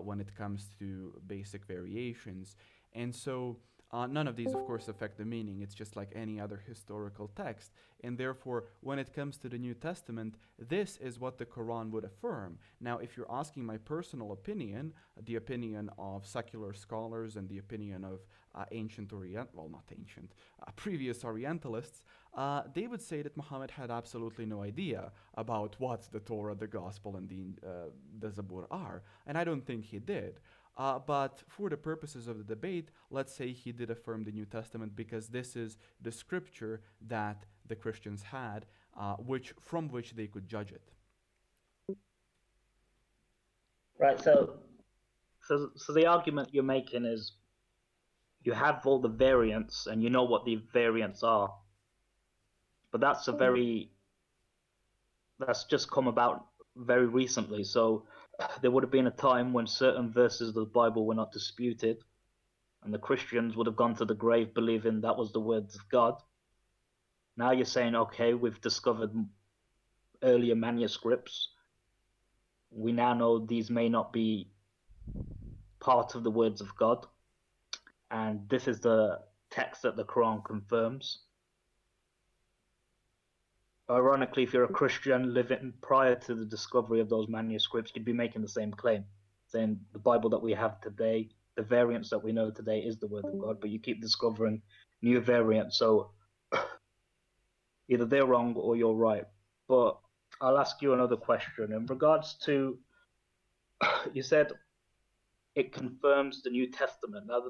when it comes to basic variations. And so none of these, of course, affect the meaning. It's just like any other historical text. And therefore, when it comes to the New Testament, this is what the Quran would affirm. Now, if you're asking my personal opinion, the opinion of secular scholars and the opinion of ancient not ancient, previous Orientalists, they would say that Muhammad had absolutely no idea about what the Torah, the Gospel, and the Zabur are, and I don't think he did. But for the purposes of the debate, let's say he did affirm the New Testament because this is the scripture that the Christians had, from which they could judge it. Right. So the argument you're making is you have all the variants and you know what the variants are, but that's just come about very recently. So there would have been a time when certain verses of the Bible were not disputed, and the Christians would have gone to the grave believing that was the words of God. Now you're saying, okay, we've discovered earlier manuscripts. We now know these may not be part of the words of God, and this is the text that the Quran confirms. Ironically, if you're a Christian living prior to the discovery of those manuscripts, you'd be making the same claim, saying the Bible that we have today, the variants that we know today, is the word of God, but you keep discovering new variants. So either they're wrong or you're right. But I'll ask you another question. In regards to, you said it confirms the New Testament. Now,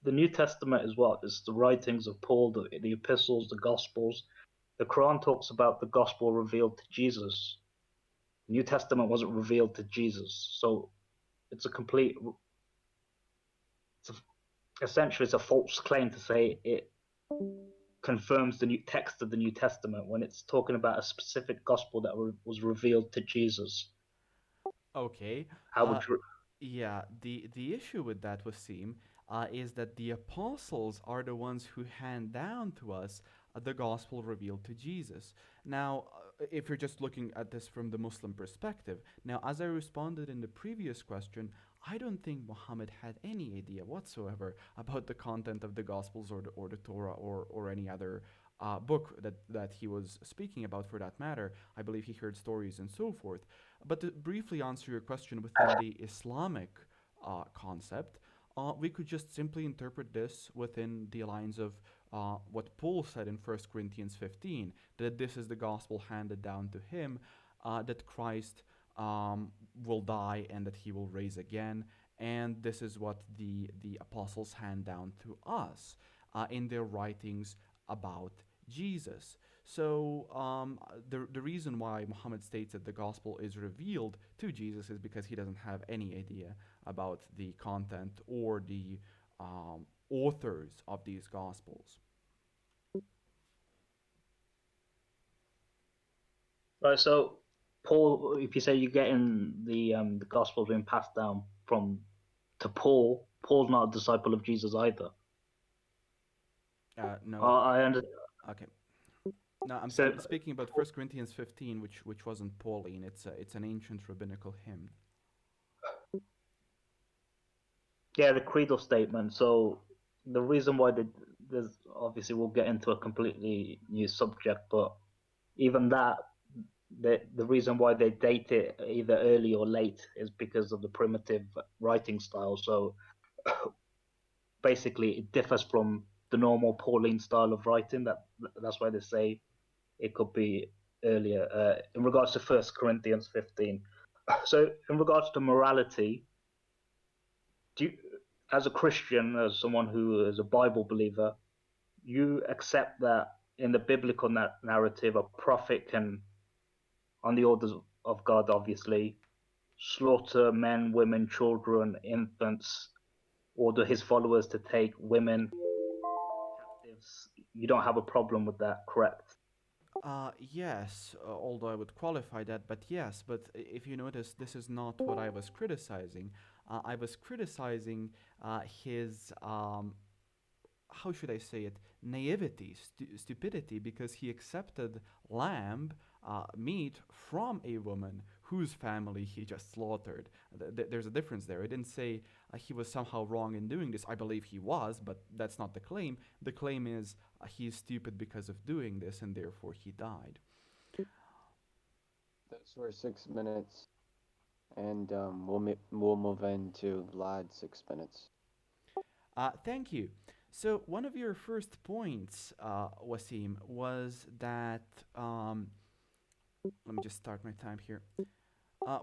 the New Testament is what? It's the writings of Paul, the epistles, the Gospels. The Quran talks about the Gospel revealed to Jesus. The New Testament wasn't revealed to Jesus. So it's essentially, it's a false claim to say it confirms the new text of the New Testament when it's talking about a specific gospel that was revealed to Jesus. Okay. How would you? Yeah, the issue with that, Wasim, is that the apostles are the ones who hand down to us the gospel revealed to Jesus. Now, if you're just looking at this from the Muslim perspective, now, as I responded in the previous question, I don't think Muhammad had any idea whatsoever about the content of the Gospels or the Torah or any other book that he was speaking about for that matter. I believe he heard stories and so forth. But to briefly answer your question within the Islamic concept, we could just simply interpret this within the lines of what Paul said in 1 Corinthians 15, that this is the gospel handed down to him, that Christ will die and that he will raise again. And this is what the apostles hand down to us in their writings about Jesus. So the reason why Muhammad states that the gospel is revealed to Jesus is because he doesn't have any idea about the content or the authors of these gospels. Right. So, Paul, if you say you're getting the gospel being passed down from to Paul, Paul's not a disciple of Jesus either. No. I understand. Okay. No, I'm So, speaking about 1 Corinthians 15, which wasn't Pauline. It's an ancient rabbinical hymn. yeah, the creedal statement. So, the reason why there's obviously we'll get into a completely new subject, but even that, the reason why they date it either early or late is because of the primitive writing style. So, basically, it differs from the normal Pauline style of writing. That's why they say it could be earlier. In regards to 1 Corinthians 15. So, in regards to morality, do you, as a Christian, as someone who is a Bible believer, you accept that in the biblical narrative, a prophet can, on the orders of God, obviously, slaughter men, women, children, infants, order his followers to take women captives. You don't have a problem with that, correct? Yes, although I would qualify that, but yes, but if you notice, this is not what I was criticizing. I was criticizing his how should I say it, naivety, stupidity, because he accepted lamb meat from a woman whose family he just slaughtered. There's a difference there. I didn't say he was somehow wrong in doing this. I believe he was, but that's not the claim. The claim is he's stupid because of doing this, and therefore he died. Those were 6 minutes, and we'll move into Vlad 6 minutes. Thank you. So one of your first points, Wasim, was that let me just start my time here.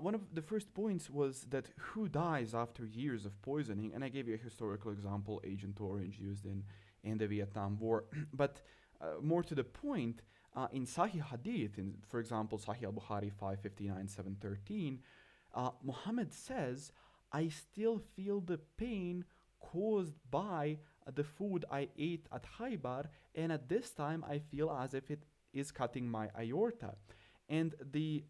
One of the first points was that who dies after years of poisoning, and I gave you a historical example, Agent Orange used in the Vietnam War. But more to the point, in Sahih Hadith, for example, Sahih al-Bukhari 559 713, Muhammad says, I still feel the pain caused by the food I ate at Khaybar, and at this time I feel as if it is cutting my aorta. And the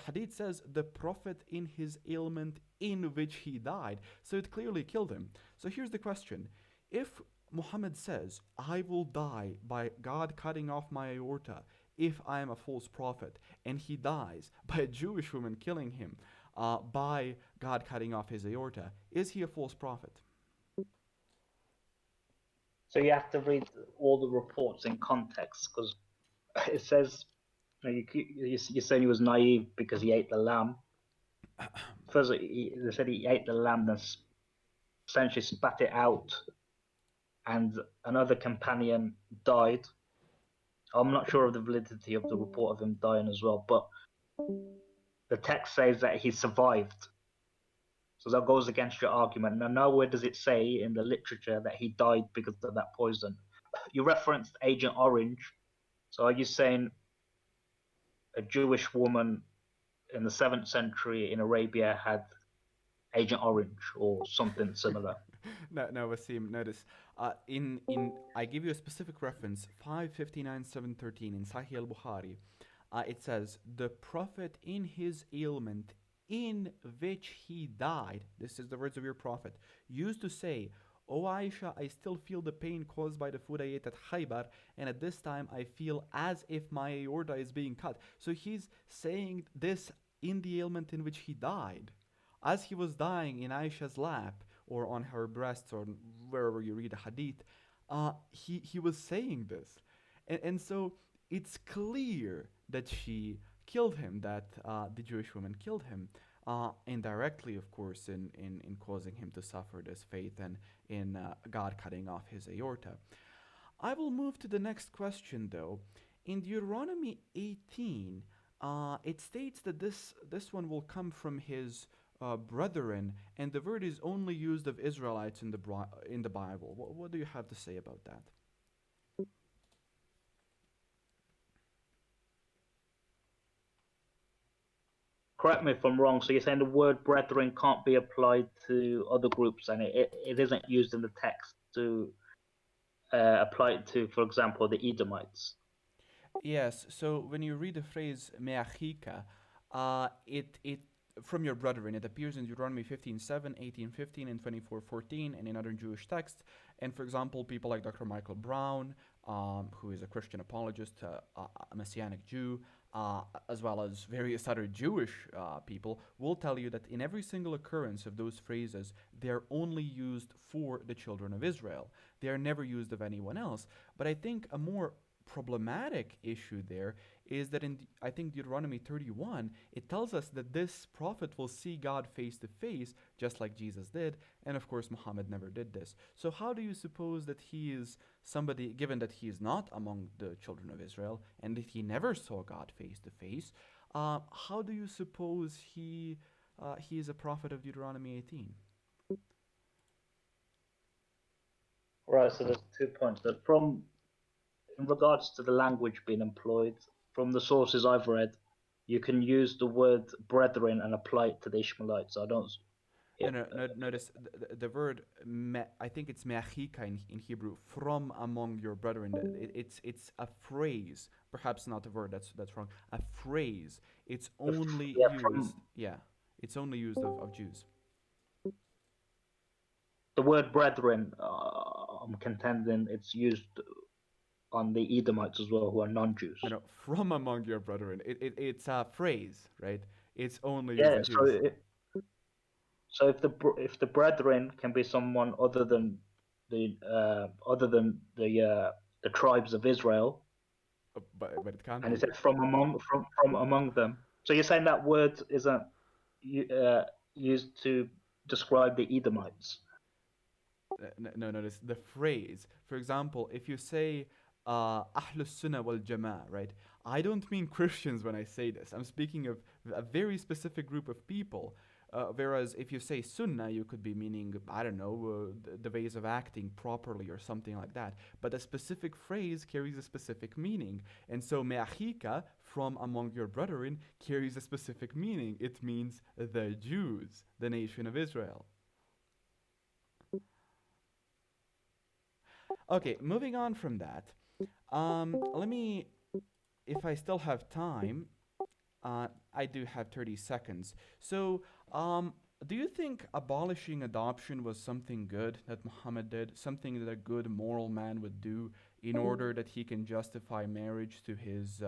hadith says the prophet in his ailment in which he died. So it clearly killed him. So here's the question. If Muhammad says, I will die by God cutting off my aorta if I am a false prophet, and he dies by a Jewish woman killing him by God cutting off his aorta, is he a false prophet? So you have to read all the reports in context because it says you're saying he was naive because he ate the lamb. First, they said he ate the lamb, then essentially spat it out, and another companion died. I'm not sure of the validity of the report of him dying as well, but the text says that he survived. So that goes against your argument. Now, nowhere does it say in the literature that he died because of that poison. You referenced Agent Orange. So are you saying a Jewish woman in the 7th century in Arabia had Agent Orange or something similar? No, Wasim, notice. I give you a specific reference, 559 713 in Sahih al-Bukhari. It says, the prophet in his ailment in which he died, this is the words of your prophet, used to say, "O Aisha, I still feel the pain caused by the food I ate at Khaybar, and at this time I feel as if my aorta is being cut." So he's saying this in the ailment in which he died. As he was dying in Aisha's lap, or on her breasts, or wherever you read a hadith, he was saying this. And so it's clear that she killed him, that the Jewish woman killed him. Indirectly, of course, in causing him to suffer this fate and in God cutting off his aorta. I will move to the next question, though. In Deuteronomy 18, it states that this one will come from his brethren, and the word is only used of Israelites in the Bible. What do you have to say about that? Correct me if I'm wrong. So you're saying the word brethren can't be applied to other groups, and it isn't used in the text to apply it to, for example, the Edomites. Yes, so when you read the phrase me'achika, it from your brethren, it appears in Deuteronomy 15:7, 18:15, and 24:14, and in other Jewish texts. And for example, people like Dr. Michael Brown, who is a Christian apologist, a Messianic Jew, as well as various other Jewish people, will tell you that in every single occurrence of those phrases, they're only used for the children of Israel. They are never used of anyone else. But I think a more problematic issue there is that in I think Deuteronomy 31 it tells us that this prophet will see God face to face just like Jesus did, and of course Muhammad never did this. So how do you suppose that he is somebody, given that he is not among the children of Israel and that he never saw God face to face, how do you suppose he is a prophet of Deuteronomy 18? Right. So there's 2 points that in regards to the language being employed, from the sources I've read, you can use the word brethren and apply it to the Ishmaelites. I don't. No, notice the word, I think it's me'achika in Hebrew, from among your brethren. It's a phrase, perhaps not a word, that's wrong. A phrase. It's only Yeah, used, yeah, it's only used of Jews. the word brethren, I'm contending it's used on the Edomites as well, who are non-Jews. I know, from among your brethren. It's a phrase, right? It's only used Yeah. of Jews. So if the brethren can be someone other than the tribes of Israel, But it can't and it be. said from among them. So you're saying that word isn't used to describe the Edomites? No, notice the phrase. For example, if you say Ahlus Sunnah wal Jama'ah, right? I don't mean Christians when I say this. I'm speaking of a very specific group of people. Whereas if you say Sunnah, you could be meaning, I don't know, the ways of acting properly or something like that. But a specific phrase carries a specific meaning. And so me'achika, from among your brethren, carries a specific meaning. It means the Jews, the nation of Israel. Okay, moving on from that, let me, if I still have time, I do have 30 seconds. So, do you think abolishing adoption was something good that Muhammad did? Something that a good moral man would do in order that he can justify marriage to his,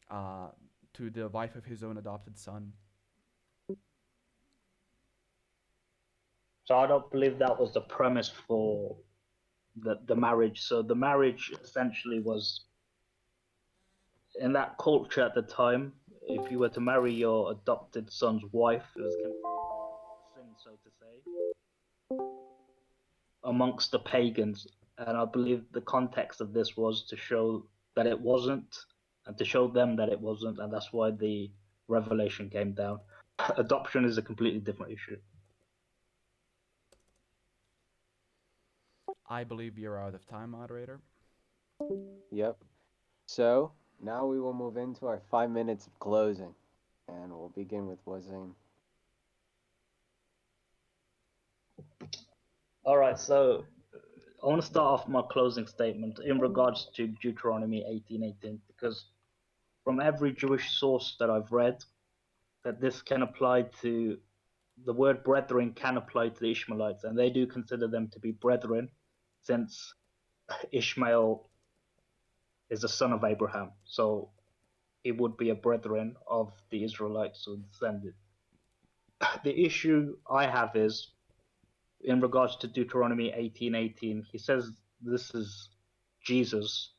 to the wife of his own adopted son? So I don't believe that was the premise for the marriage. So the marriage essentially was, in that culture at the time, if you were to marry your adopted son's wife, it was considered a sin, so to say, amongst the pagans. And I believe the context of this was to show that it wasn't, and to show them that it wasn't, and that's why the revelation came down. Adoption is a completely different issue. I believe we are out of time, moderator. Yep. So now we will move into our 5 minutes of closing, and we'll begin with Wasim. All right, so I want to start off my closing statement in regards to Deuteronomy 18:18, because from every Jewish source that I've read, that this can apply to the word brethren can apply to the Ishmaelites, and they do consider them to be brethren, since Ishmael is the son of Abraham, so he would be a brethren of the Israelites who descended. The issue I have is in regards to Deuteronomy 18:18. He says this is Jesus,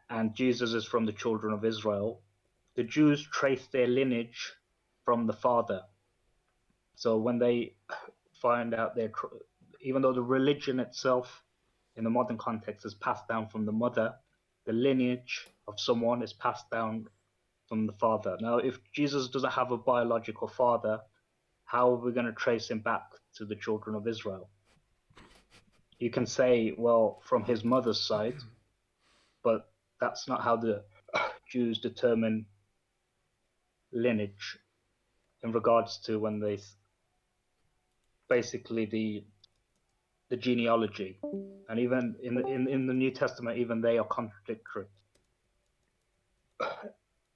and Jesus is from the children of Israel. The Jews trace their lineage from the father. So when they find out even though the religion itself in the modern context is passed down from the mother, the lineage of someone is passed down from the father. Now, if Jesus doesn't have a biological father, how are we going to trace him back to the children of Israel? You can say, well, from his mother's side, but that's not how the Jews determine lineage in regards to when they basically the genealogy, and even in the New Testament, even they are contradictory.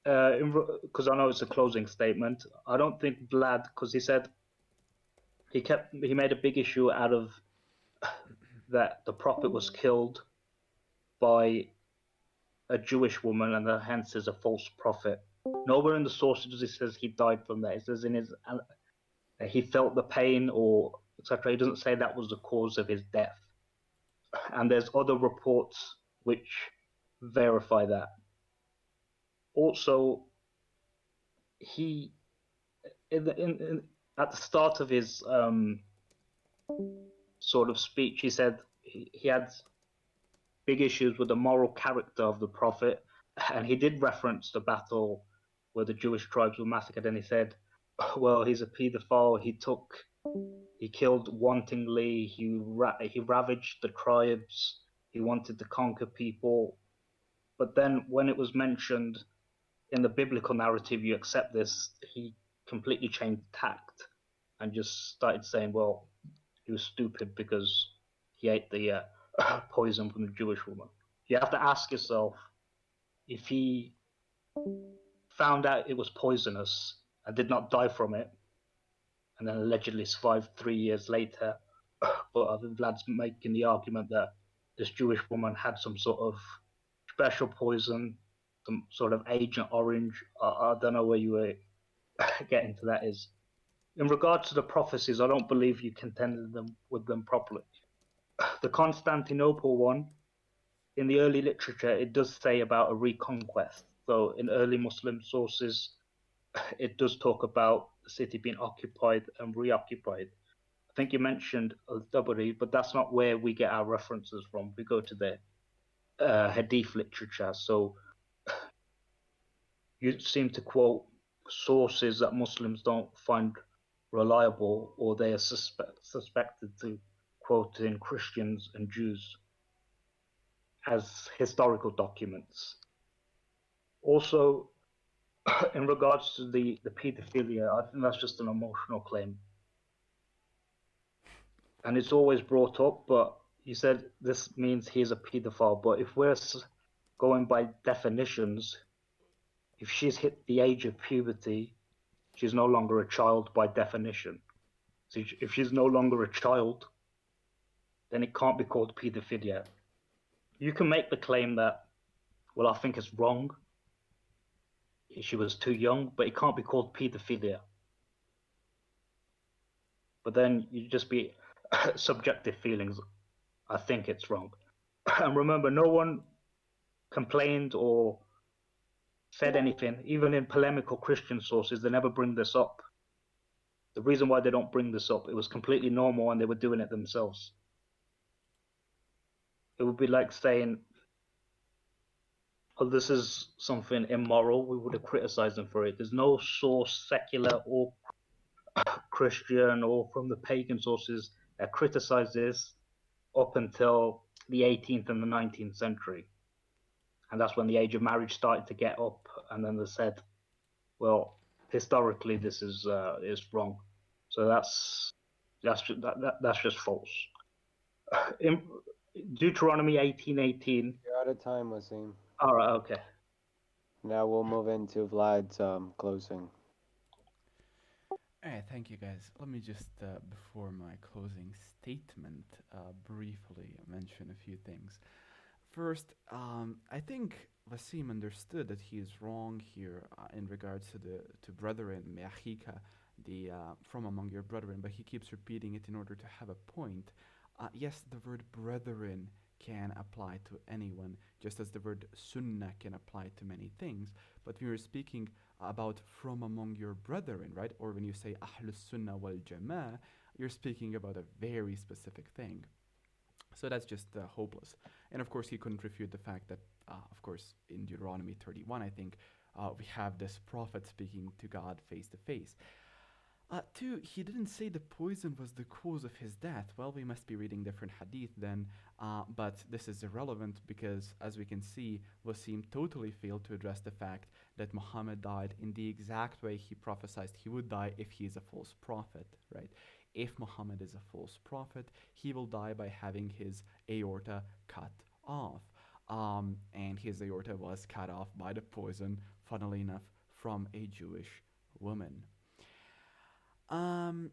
Because I know it's a closing statement, I don't think Vlad, because he said he made a big issue out of that the prophet was killed by a Jewish woman, and that hence is a false prophet. Nowhere in the sources it says he died from that. It says in his he felt the pain or etc. He doesn't say that was the cause of his death. And there's other reports which verify that. Also, he at the start of his sort of speech, he said he had big issues with the moral character of the prophet, and he did reference the battle where the Jewish tribes were massacred, and he said, well, he's a paedophile, he killed wantonly, he ravaged the tribes, he wanted to conquer people. But then when it was mentioned in the biblical narrative, you accept this, he completely changed tact and just started saying, well, he was stupid because he ate the poison from the Jewish woman. You have to ask yourself, if he found out it was poisonous and did not die from it, and then allegedly survived 3 years later, but I think Vlad's making the argument that this Jewish woman had some sort of special poison, some sort of Agent Orange. I don't know where you were getting to that is. In regards to the prophecies, I don't believe you contended with them properly. The Constantinople one, in the early literature, it does say about a reconquest. So in early Muslim sources, it does talk about the city being occupied and reoccupied. I think you mentioned Al-Tabari, but that's not where we get our references from. We go to the Hadith literature. So you seem to quote sources that Muslims don't find reliable, or they are suspected to quote in Christians and Jews as historical documents. Also, in regards to the paedophilia, I think that's just an emotional claim. And it's always brought up, but you said this means he's a paedophile. But if we're going by definitions, if she's hit the age of puberty, she's no longer a child by definition. So if she's no longer a child, then it can't be called paedophilia. You can make the claim that, well, I think it's wrong, she was too young, but it can't be called paedophilia. But then you just be subjective feelings. I think it's wrong. And remember, no one complained or said anything, even in polemical Christian sources, they never bring this up. The reason why they don't bring this up, it was completely normal and they were doing it themselves. It would be like saying, oh, this is something immoral, we would have criticized them for it. There's no source, secular or Christian or from the pagan sources, that criticized this up until the 18th and the 19th century. And that's when the age of marriage started to get up, and then they said, well, historically this is wrong. So that's just false. In Deuteronomy 18:18. You're out of time, Wasim. All right, okay. Now we'll move into Vlad's closing. Thank you guys. Let me just, before my closing statement, briefly mention a few things. First, I think Wasim understood that he is wrong here in regards to the to brethren, me'achika, the from among your brethren, but he keeps repeating it in order to have a point. Yes, the word brethren can apply to anyone, just as the word sunnah can apply to many things. But when you're speaking about from among your brethren, right? Or when you say Ahlus Sunnah wal Jama'ah, you're speaking about a very specific thing. So that's just hopeless. And of course, he couldn't refute the fact that, of course, in Deuteronomy 31, I think, we have this prophet speaking to God face to face. Two, he didn't say the poison was the cause of his death. Well, we must be reading different hadith then, but this is irrelevant because, as we can see, Wasim totally failed to address the fact that Muhammad died in the exact way he prophesied he would die if he is a false prophet, right? If Muhammad is a false prophet, he will die by having his aorta cut off. And his aorta was cut off by the poison, funnily enough, from a Jewish woman. Um,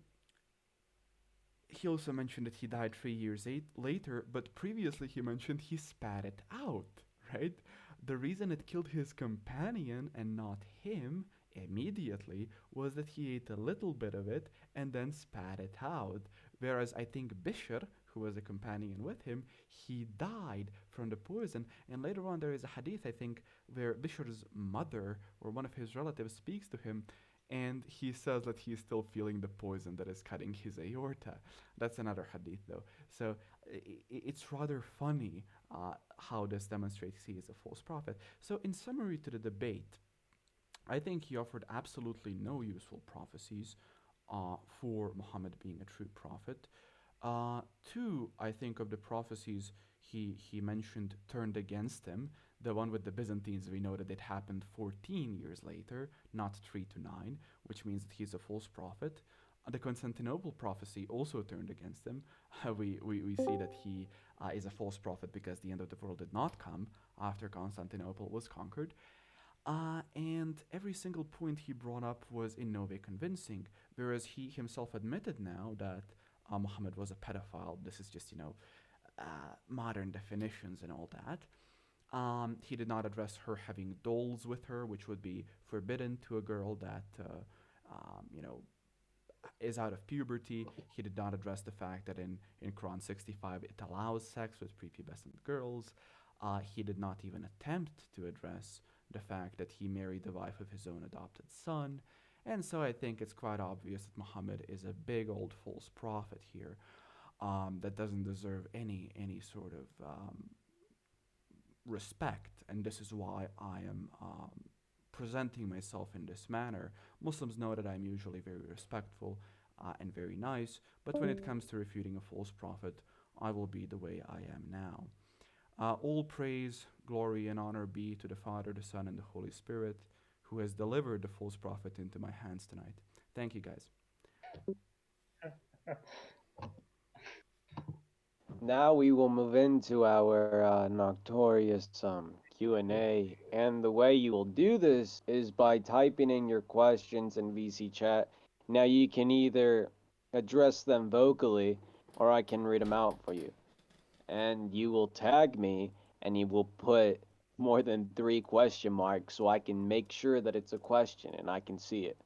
he also mentioned that he died 3 years later, but previously he mentioned he spat it out, right? The reason it killed his companion and not him immediately was that he ate a little bit of it and then spat it out. Whereas I think Bishr, who was a companion with him, he died from the poison. And later on, there is a hadith, I think, where Bishr's mother or one of his relatives speaks to him and he says that he's still feeling the poison that is cutting his aorta. That's another hadith, though. So it's rather funny how this demonstrates he is a false prophet. So, in summary to the debate, I think he offered absolutely no useful prophecies for Muhammad being a true prophet. Two, I think of the prophecies he mentioned turned against him. The one with the Byzantines, we know that it happened 14 years later, not 3 to 9, which means that he's a false prophet. The Constantinople prophecy also turned against him. We see that he is a false prophet because the end of the world did not come after Constantinople was conquered. And every single point he brought up was in no way convincing, whereas he himself admitted now that Muhammad was a pedophile. This is just, modern definitions and all that. He did not address her having dolls with her, which would be forbidden to a girl that, is out of puberty. He did not address the fact that in Quran 65 it allows sex with prepubescent girls. He did not even attempt to address the fact that he married the wife of his own adopted son. And so I think it's quite obvious that Muhammad is a big old false prophet here that doesn't deserve any sort of respect. And this is why I am presenting myself in this manner. Muslims know that I'm usually very respectful and very nice, but when it comes to refuting a false prophet, I will be the way I am now. All praise, glory, and honor be to the Father, the Son, and the Holy Spirit, who has delivered the false prophet into my hands tonight. Thank you, guys. Now we will move into our Noctorious Q&A. And the way you will do this is by typing in your questions in VC chat. Now you can either address them vocally or I can read them out for you. And you will tag me and you will put more than 3 question marks so I can make sure that it's a question and I can see it.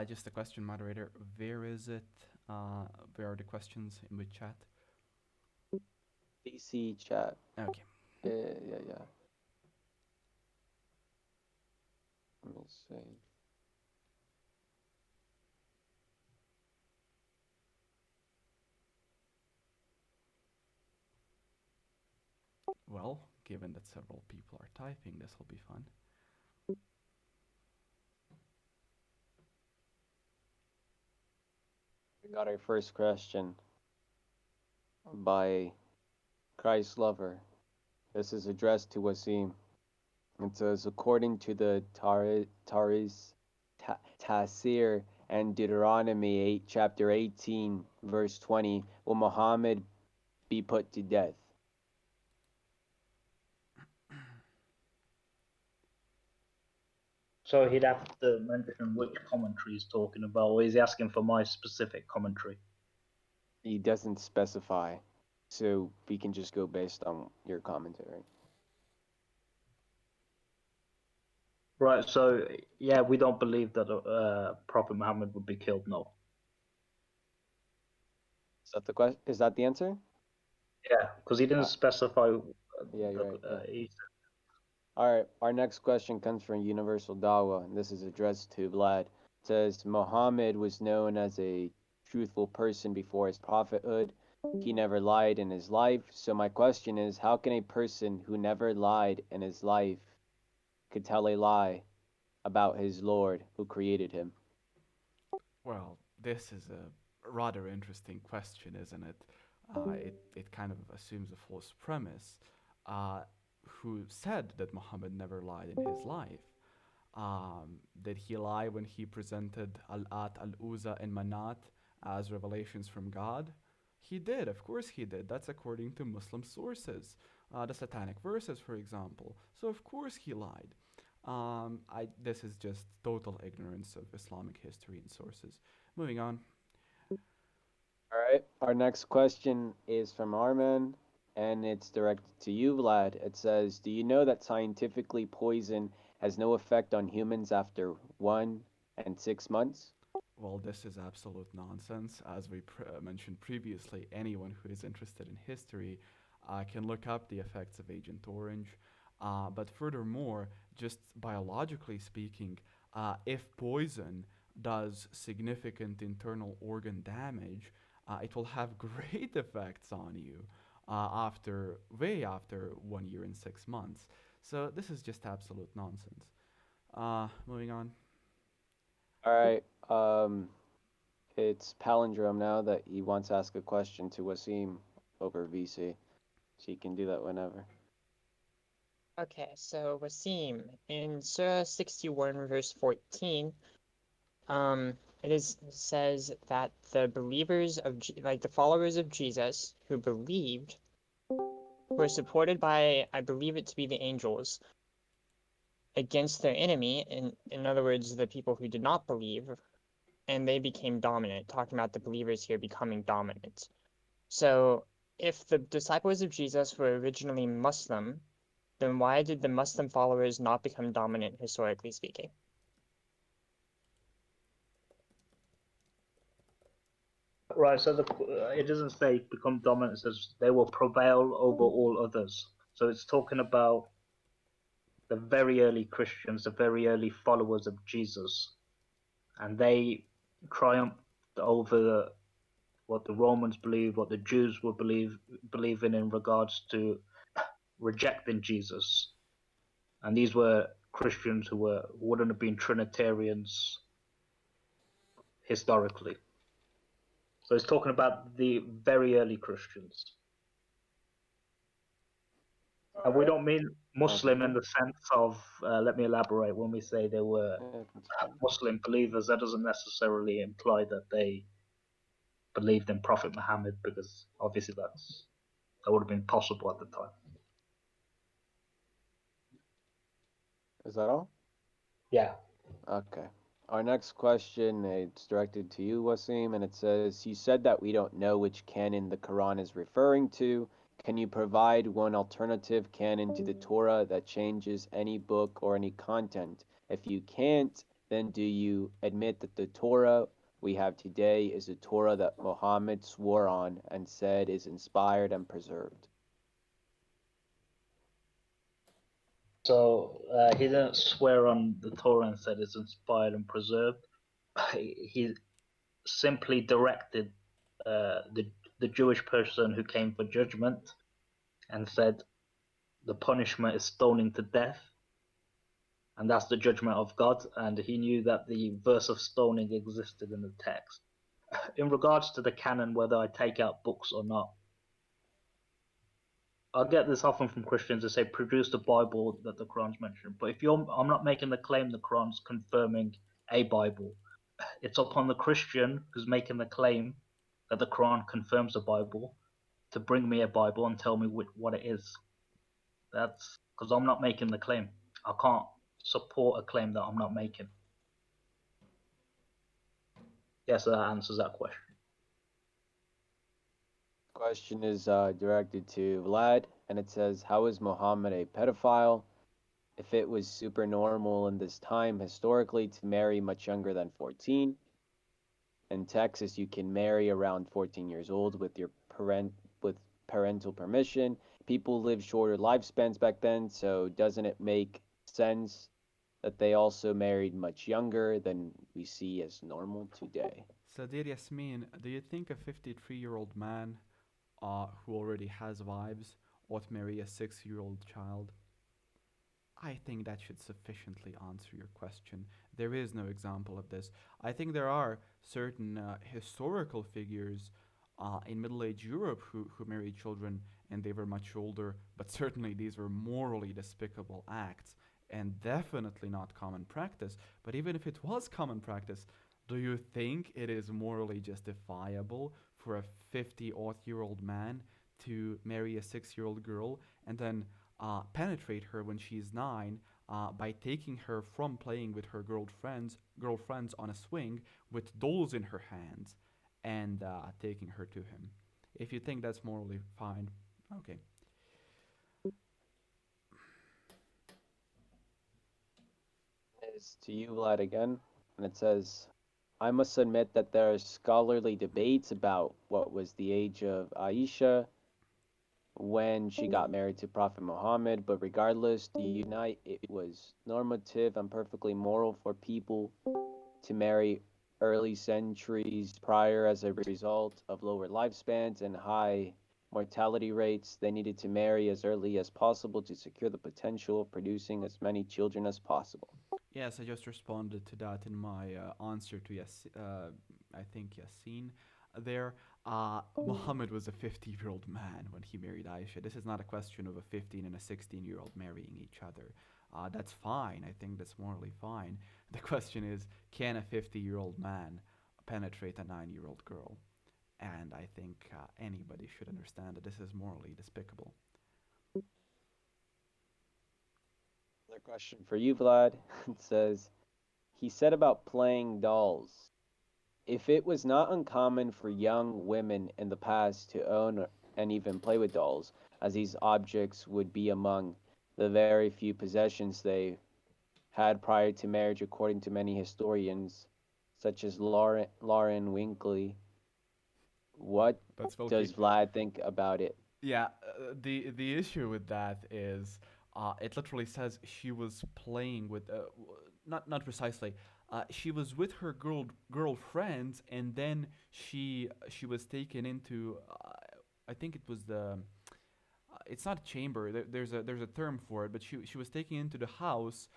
Just a question, moderator. Where is it? Where are the questions in which chat? VC chat. Okay. Yeah. Let me see. Well, given that several people are typing, this will be fun. We got our first question by Christ Lover. This is addressed to Wasim. It says, according to the Taris, Tasir, and Deuteronomy 8, chapter 18, verse 20, will Muhammad be put to death? So he'd have to mention which commentary he's talking about, or is he asking for my specific commentary? He doesn't specify, so we can just go based on your commentary. Right, so yeah, we don't believe that Prophet Muhammad would be killed, no. Is that the question? Is that the answer? Yeah, because he didn't specify. Yeah, you're right. Yeah. He All right, our next question comes from Universal Dawa, and this is addressed to Vlad. It says Muhammad was known as a truthful person before his prophethood. He never lied in his life. So my question is, how can a person who never lied in his life could tell a lie about his Lord who created him? Well, this is a rather interesting question, isn't it? It kind of assumes a false premise. Uh, who said that Muhammad never lied in his life? Did he lie when he presented Al-At, Al-Uza, and Manat as revelations from God? He did, of course he did. That's according to Muslim sources, the satanic verses, for example. So of course he lied. This is just total ignorance of Islamic history and sources. Moving on. All right, our next question is from Arman, and it's directed to you, Vlad. It says, do you know that scientifically poison has no effect on humans after 1 and 6 months? Well, this is absolute nonsense. As we mentioned previously, anyone who is interested in history can look up the effects of Agent Orange. But furthermore, just biologically speaking, if poison does significant internal organ damage, it will have great effects on you way after 1 year and 6 months. So this is just absolute nonsense. Moving on. All right, it's Palindrome now that he wants to ask a question to Wasim over VC. So you can do that whenever. Okay, so Wasim, in Surah 61, verse 14, says that the believers of like the followers of Jesus who believed were supported by, I believe it to be the angels, against their enemy, in other words, the people who did not believe, and they became dominant, talking about the believers here becoming dominant. So if the disciples of Jesus were originally Muslim, then why did the Muslim followers not become dominant, historically speaking? Right, so it doesn't say become dominant, it says they will prevail over all others. So it's talking about the very early Christians, the very early followers of Jesus, and they triumphed over what the Romans believed, what the Jews were believing in regards to rejecting Jesus. And these were Christians who wouldn't have been Trinitarians historically. So it's talking about the very early Christians. And we don't mean Muslim in the sense of, let me elaborate, when we say they were Muslim believers, that doesn't necessarily imply that they believed in Prophet Muhammad, because obviously that would have been possible at the time. Is that all? Yeah. Okay. Our next question, it's directed to you, Wasim, and it says, you said that we don't know which canon the Quran is referring to. Can you provide one alternative canon to the Torah that changes any book or any content? If you can't, then do you admit that the Torah we have today is a Torah that Muhammad swore on and said is inspired and preserved? So he didn't swear on the Torah and said it's inspired and preserved. He simply directed the Jewish person who came for judgment and said the punishment is stoning to death, and that's the judgment of God. And he knew that the verse of stoning existed in the text. In regards to the canon, whether I take out books or not, I get this often from Christians who say produce the Bible that the Quran's mentioned. But if I'm not making the claim the Quran's confirming a Bible. it's upon the Christian who's making the claim that the Quran confirms the Bible to bring me a Bible and tell me what it is. That's because I'm not making the claim. I can't support a claim that I'm not making. Yes, that answers that question. Question is directed to Vlad, and it says, how is Mohammed a pedophile? If it was super normal in this time historically to marry much younger than 14, in Texas you can marry around 14 years old with parental permission. People lived shorter lifespans back then, so doesn't it make sense that they also married much younger than we see as normal today? So, dear Yasmin, do you think a 53-year-old man who already has wives ought to marry a 6-year-old child? I think that should sufficiently answer your question. There is no example of this. I think there are certain historical figures in Middle Age Europe who married children and they were much older, but certainly these were morally despicable acts and definitely not common practice. But even if it was common practice, do you think it is morally justifiable for a 50-odd-year-old man to marry a 6-year-old girl and then penetrate her when she's 9 by taking her from playing with her girlfriends on a swing with dolls in her hands and taking her to him? If you think that's morally fine, okay. Is to you, Vlad, again, and it says, I must admit that there are scholarly debates about what was the age of Aisha when she got married to Prophet Muhammad, but regardless, to unite, it was normative and perfectly moral for people to marry early centuries prior as a result of lower lifespans and high mortality rates. They needed to marry as early as possible to secure the potential of producing as many children as possible. Yes, I just responded to that in my answer to I think Yassine there. Muhammad was a 50-year-old man when he married Aisha. This is not a question of a 15 and a 16-year-old marrying each other. That's fine. I think that's morally fine. The question is, can a 50-year-old man penetrate a 9-year-old girl? And I think anybody should understand that this is morally despicable. Another question for you, Vlad. It says, he said about playing dolls. If it was not uncommon for young women in the past to own and even play with dolls, as these objects would be among the very few possessions they had prior to marriage, according to many historians, such as Lauren Winkley, what That's does Vlad think about it? Yeah, the issue with that is it literally says she was playing with not precisely. She was with her girlfriends, and then she was taken into. I think it was the. It's not a chamber. There's a term for it, but she was taken into the house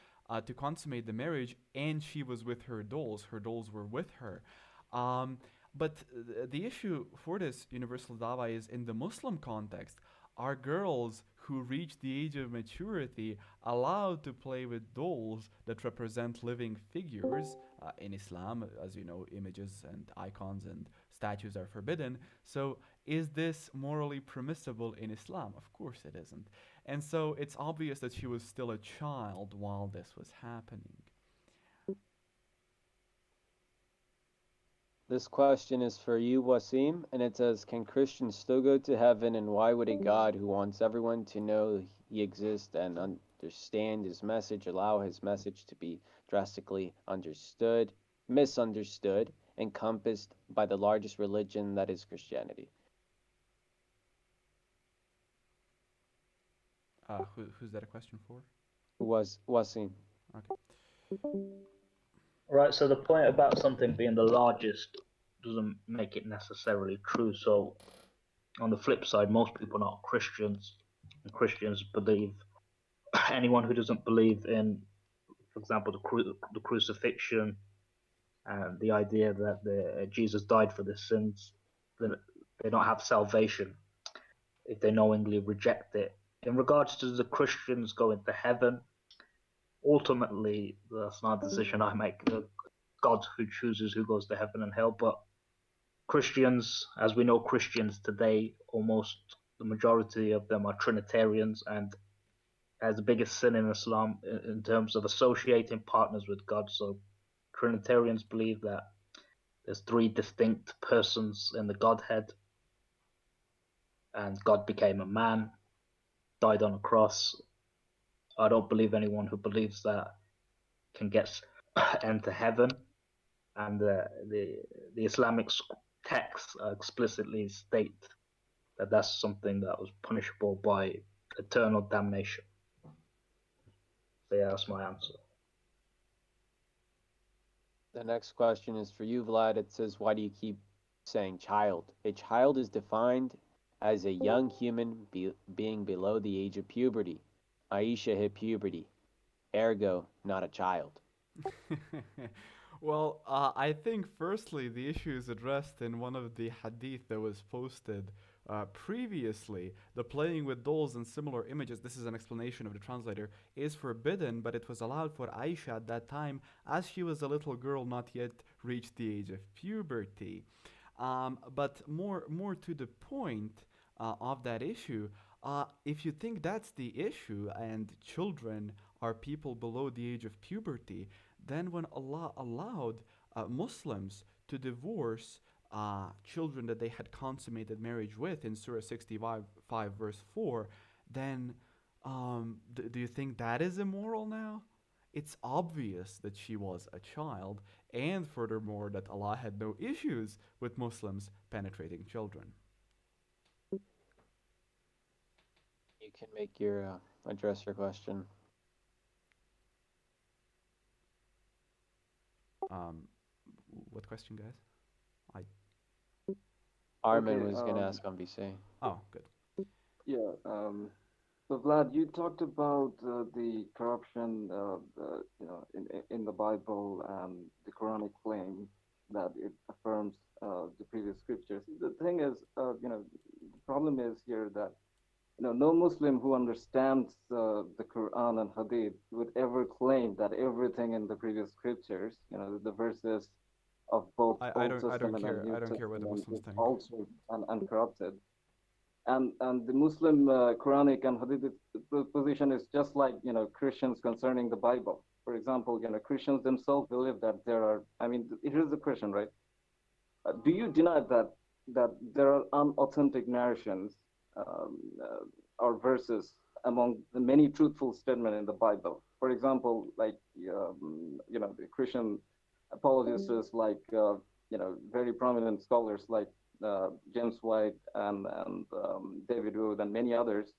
to consummate the marriage, and she was with her dolls. Her dolls were with her. Um, but the issue for this universal dawa is in the Muslim context. Are girls who reach the age of maturity allowed to play with dolls that represent living figures? In Islam, as you know, images and icons and statues are forbidden. So, is this morally permissible in Islam? Of course it isn't. And so, it's obvious that she was still a child while this was happening. This question is for you, Wasim, and it says, can Christians still go to heaven, and why would a God who wants everyone to know he exists and understand his message allow his message to be drastically misunderstood, encompassed by the largest religion that is Christianity? Who's that a question for? Wasim. Okay. Right, so the point about something being the largest doesn't make it necessarily true. So, on the flip side, most people are not Christians, and Christians believe anyone who doesn't believe in, for example, the crucifixion and the idea that Jesus died for their sins, that they don't have salvation if they knowingly reject it. In regards to the Christians going to heaven, ultimately, that's not a decision I make. God who chooses who goes to heaven and hell. But Christians, as we know Christians today, almost the majority of them are Trinitarians, and as the biggest sin in Islam in terms of associating partners with God. So Trinitarians believe that there's three distinct persons in the Godhead, and God became a man, died on a cross. I don't believe anyone who believes that can get enter heaven, and the Islamic texts explicitly state that that's something that was punishable by eternal damnation. So yeah, that's my answer. The next question is for you, Vlad. It says, why do you keep saying child? A child is defined as a young human being below the age of puberty. Aisha hit puberty, ergo, not a child. Well, I think firstly the issue is addressed in one of the hadith that was posted previously. The playing with dolls and similar images, this is an explanation of the translator, is forbidden, but it was allowed for Aisha at that time as she was a little girl not yet reached the age of puberty. But more to the point of that issue, if you think that's the issue and children are people below the age of puberty, then when Allah allowed Muslims to divorce children that they had consummated marriage with in Surah 65 verse 4, then do you think that is immoral now? It's obvious that she was a child, and furthermore, that Allah had no issues with Muslims penetrating children. You can make your address your question. Um, what question, guys? Armin Okay, was going to ask on VC. Oh, good. yeah. So Vlad, you talked about the corruption, in the Bible and the Quranic claim that it affirms the previous scriptures. The thing is, the problem is here that no Muslim who understands the Quran and Hadith would ever claim that everything in the previous scriptures, the verses of both I Old don't Testament and care. New I don't care what the Testament Muslims is think. altered and corrupted. And the Muslim Quranic and Hadith position is just like Christians concerning the Bible. For example, Christians themselves believe that there are. I mean, here's the question, right? Do you deny that there are unauthentic narrations or verses among the many truthful statements in the Bible? For example, like the Christian apologists, like very prominent scholars like James White and David Wood and many others.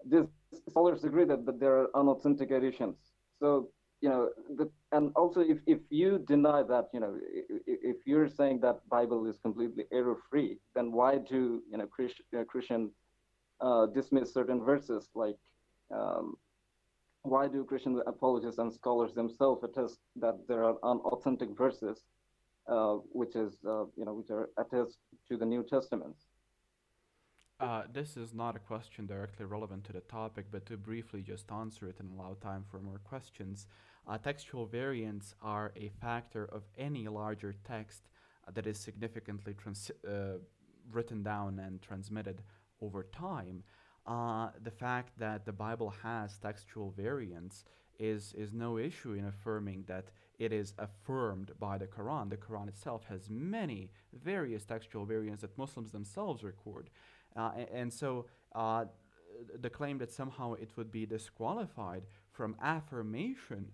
These scholars agree that there are unauthentic editions. So and also if you deny that, if you're saying that Bible is completely error free, then why do Christian dismiss certain verses? Like why do Christian apologists and scholars themselves attest that there are unauthentic verses, which are attest to the New Testament? This is not a question directly relevant to the topic, but to briefly just answer it and allow time for more questions. Textual variants are a factor of any larger text that is significantly written down and transmitted over time. The fact that the Bible has textual variants is no issue in affirming that it is affirmed by the Quran. The Quran itself has many various textual variants that Muslims themselves record. And so the claim that somehow it would be disqualified from affirmation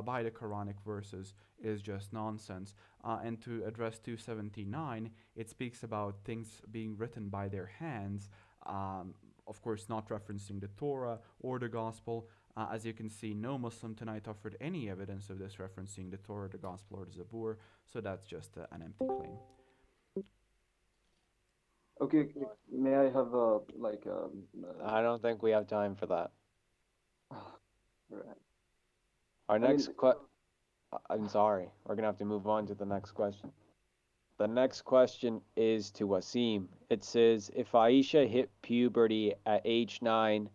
by the Quranic verses is just nonsense. And to address 279, it speaks about things being written by their hands, of course, not referencing the Torah or the Gospel. As you can see, no Muslim tonight offered any evidence of this referencing the Torah, the Gospel, or the Zabur, so that's just an empty claim. Okay, may I have I don't think we have time for that. right. Our I mean, next I'm sorry. We're going to have to move on to the next question. The next question is to Wasim. It says, if Aisha hit puberty at age 9,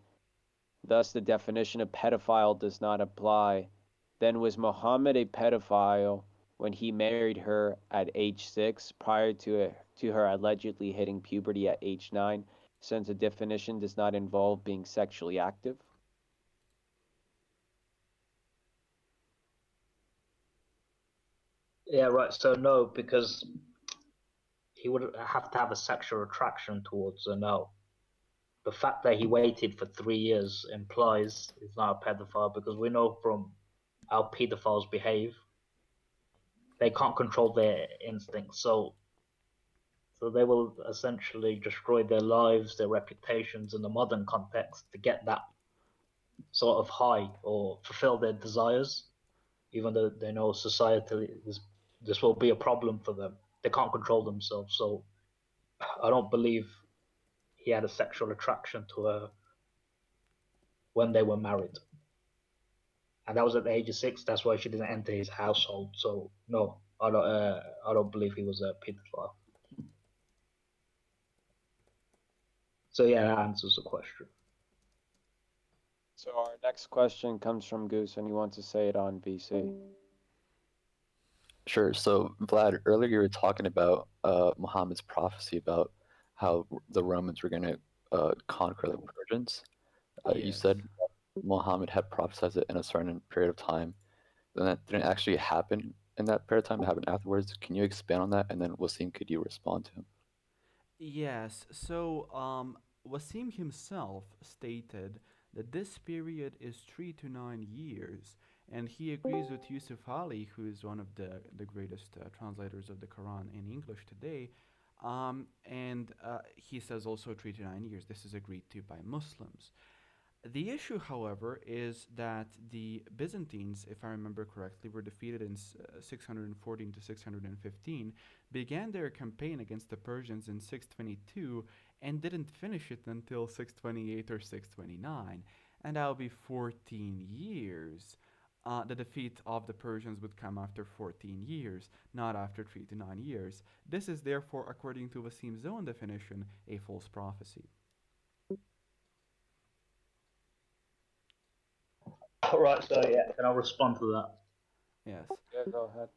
thus the definition of pedophile does not apply, then was Muhammad a pedophile when he married her at age 6 prior to her allegedly hitting puberty at age 9, since the definition does not involve being sexually active? Yeah, right. So no, because he would have to have a sexual attraction towards her. No, the fact that he waited for 3 years implies he's not a pedophile because we know from how pedophiles behave, they can't control their instincts. So they will essentially destroy their lives, their reputations in the modern context to get that sort of high or fulfill their desires, even though they know societally this will be a problem for them. They can't control themselves. So I don't believe he had a sexual attraction to her when they were married. And that was at the age of 6. That's why she didn't enter his household. So no, I don't believe he was a pedophile. So yeah, that answers the question. So our next question comes from Goose, and he wants to say it on VC. Sure. So, Vlad, earlier you were talking about Muhammad's prophecy about how the Romans were going to conquer the Persians. You Yes. said Muhammad had prophesied it in a certain period of time. Then that didn't actually happen in that period of time. It happened afterwards. Can you expand on that? And then Wasim, could you respond to him? Yes, so Wasim himself stated that this period is 3 to 9 years, and he agrees with Yusuf Ali, who is one of the greatest translators of the Quran in English today. And he says also 3 to 9 years. This is agreed to by Muslims. The issue, however, is that the Byzantines, if I remember correctly, were defeated in 614 to 615, began their campaign against the Persians in 622, and didn't finish it until 628 or 629. And that would be 14 years. The defeat of the Persians would come after 14 years, not after 3 to 9 years. This is therefore, according to Wasim's own definition, a false prophecy. All right, so yeah, can I respond to that? Yes. Yeah, go ahead.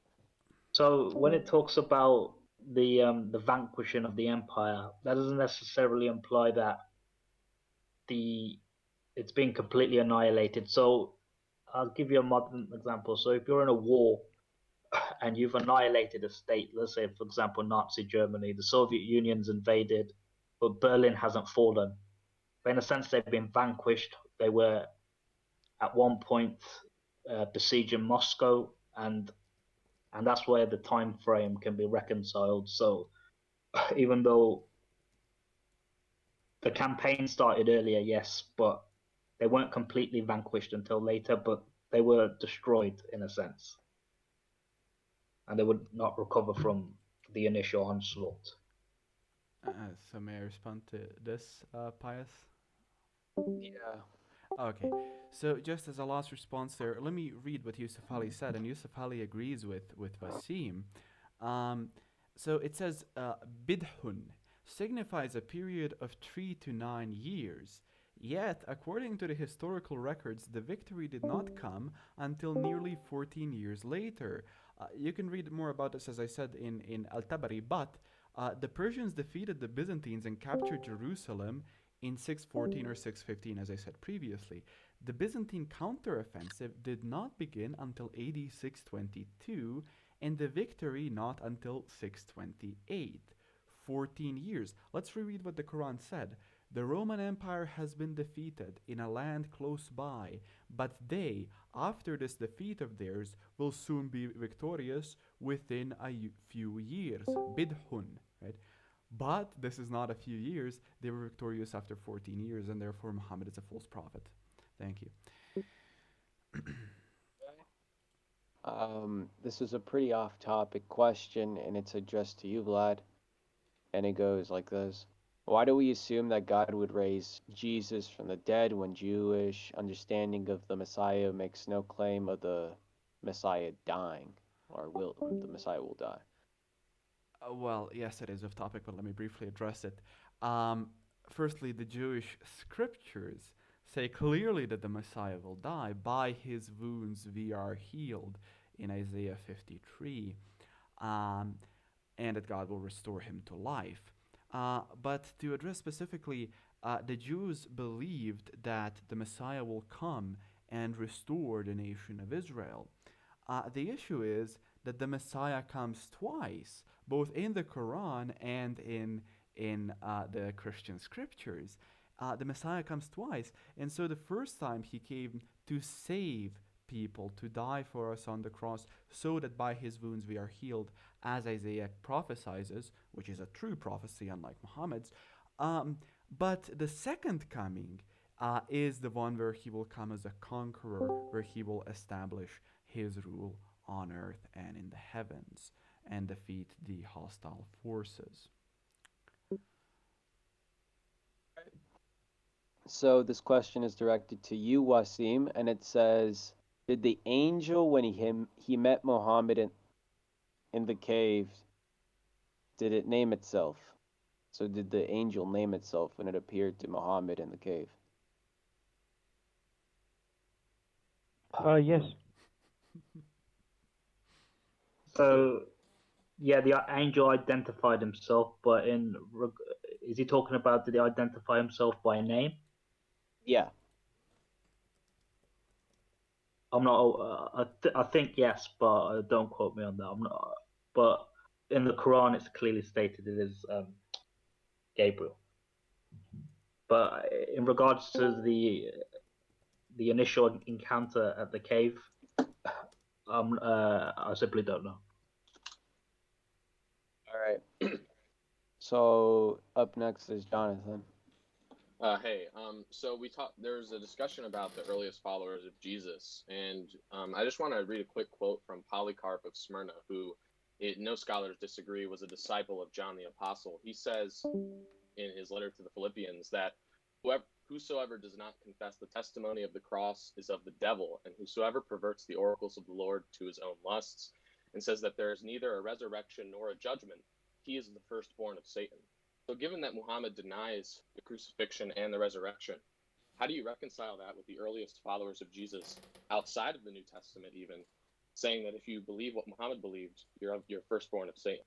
So when it talks about the vanquishing of the empire, that doesn't necessarily imply that the it's been completely annihilated. So I'll give you a modern example. So if you're in a war and you've annihilated a state, let's say for example Nazi Germany, the Soviet Union's invaded, but Berlin hasn't fallen. But in a sense, they've been vanquished. They were at one point besieging Moscow, and that's where the time frame can be reconciled. So even though the campaign started earlier, yes, but they weren't completely vanquished until later, but they were destroyed in a sense, and they would not recover from the initial onslaught. So may I respond to this, Pius? Yeah. Okay, so just as a last response there, let me read what Yusuf Ali said, and Yusuf Ali agrees with Wasim. Um, so it says, Bidhun signifies a period of 3 to 9 years. Yet, according to the historical records, the victory did not come until nearly 14 years later. You can read more about this, as I said, in Al Tabari, but the Persians defeated the Byzantines and captured Jerusalem in 614 or 615, as I said previously. The Byzantine counteroffensive did not begin until AD 622, and the victory not until 628. 14 years. Let's reread what the Quran said. The Roman Empire has been defeated in a land close by, but they, after this defeat of theirs, will soon be victorious within a few years. Bidhun, right? But this is not a few years. They were victorious after 14 years, and therefore Muhammad is a false prophet. Thank you. This is a pretty off-topic question, and it's addressed to you, Vlad. And it goes like this. Why do we assume that God would raise Jesus from the dead when Jewish understanding of the Messiah makes no claim of the Messiah dying, or will the Messiah will die? Well, yes, it is off topic, but let me briefly address it. Um, Firstly, the Jewish scriptures say clearly that the Messiah will die. By his wounds we are healed. in Isaiah 53, um, and that God will restore him to life. But to address specifically, the Jews believed that the Messiah will come and restore the nation of Israel. The issue is that the Messiah comes twice, both in the Quran and in the Christian scriptures. The Messiah comes twice, and so the first time he came to save people, to die for us on the cross, so that by his wounds we are healed, as Isaiah prophesies, which is a true prophecy, unlike Muhammad's. Um, but the second coming is the one where he will come as a conqueror, where he will establish his rule on earth and in the heavens and defeat the hostile forces. So this question is directed to you, Wasim, and it says, did the angel, when he met Muhammad in the cave, did it name itself? So did the angel name itself when it appeared to Muhammad in the cave? Yes. So yeah, the angel identified himself, but is he talking about did he identify himself by name? Yeah. I'm not. I think yes, but don't quote me on that. I'm not. But in the Quran, it's clearly stated it is Gabriel. But in regards to the initial encounter at the cave, I simply don't know. All right. So up next is Jonathan. Hey, so there's a discussion about the earliest followers of Jesus, and I just want to read a quick quote from Polycarp of Smyrna, who no scholars disagree was a disciple of John the Apostle. He says in his letter to the Philippians that whosoever does not confess the testimony of the cross is of the devil, and whosoever perverts the oracles of the Lord to his own lusts, and says that there is neither a resurrection nor a judgment, he is the firstborn of Satan. So given that Muhammad denies the crucifixion and the resurrection, how do you reconcile that with the earliest followers of Jesus outside of the New Testament even, saying that if you believe what Muhammad believed, you're firstborn of Satan?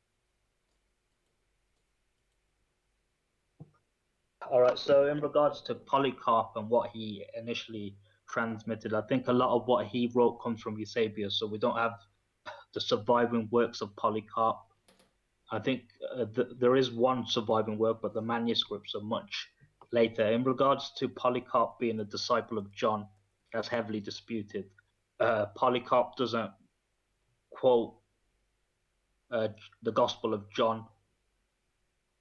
All right. So in regards to Polycarp and what he initially transmitted, I think a lot of what he wrote comes from Eusebius. So we don't have the surviving works of Polycarp. I think there is one surviving work, but the manuscripts are much later. In regards to Polycarp being a disciple of John, that's heavily disputed. Polycarp doesn't quote the Gospel of John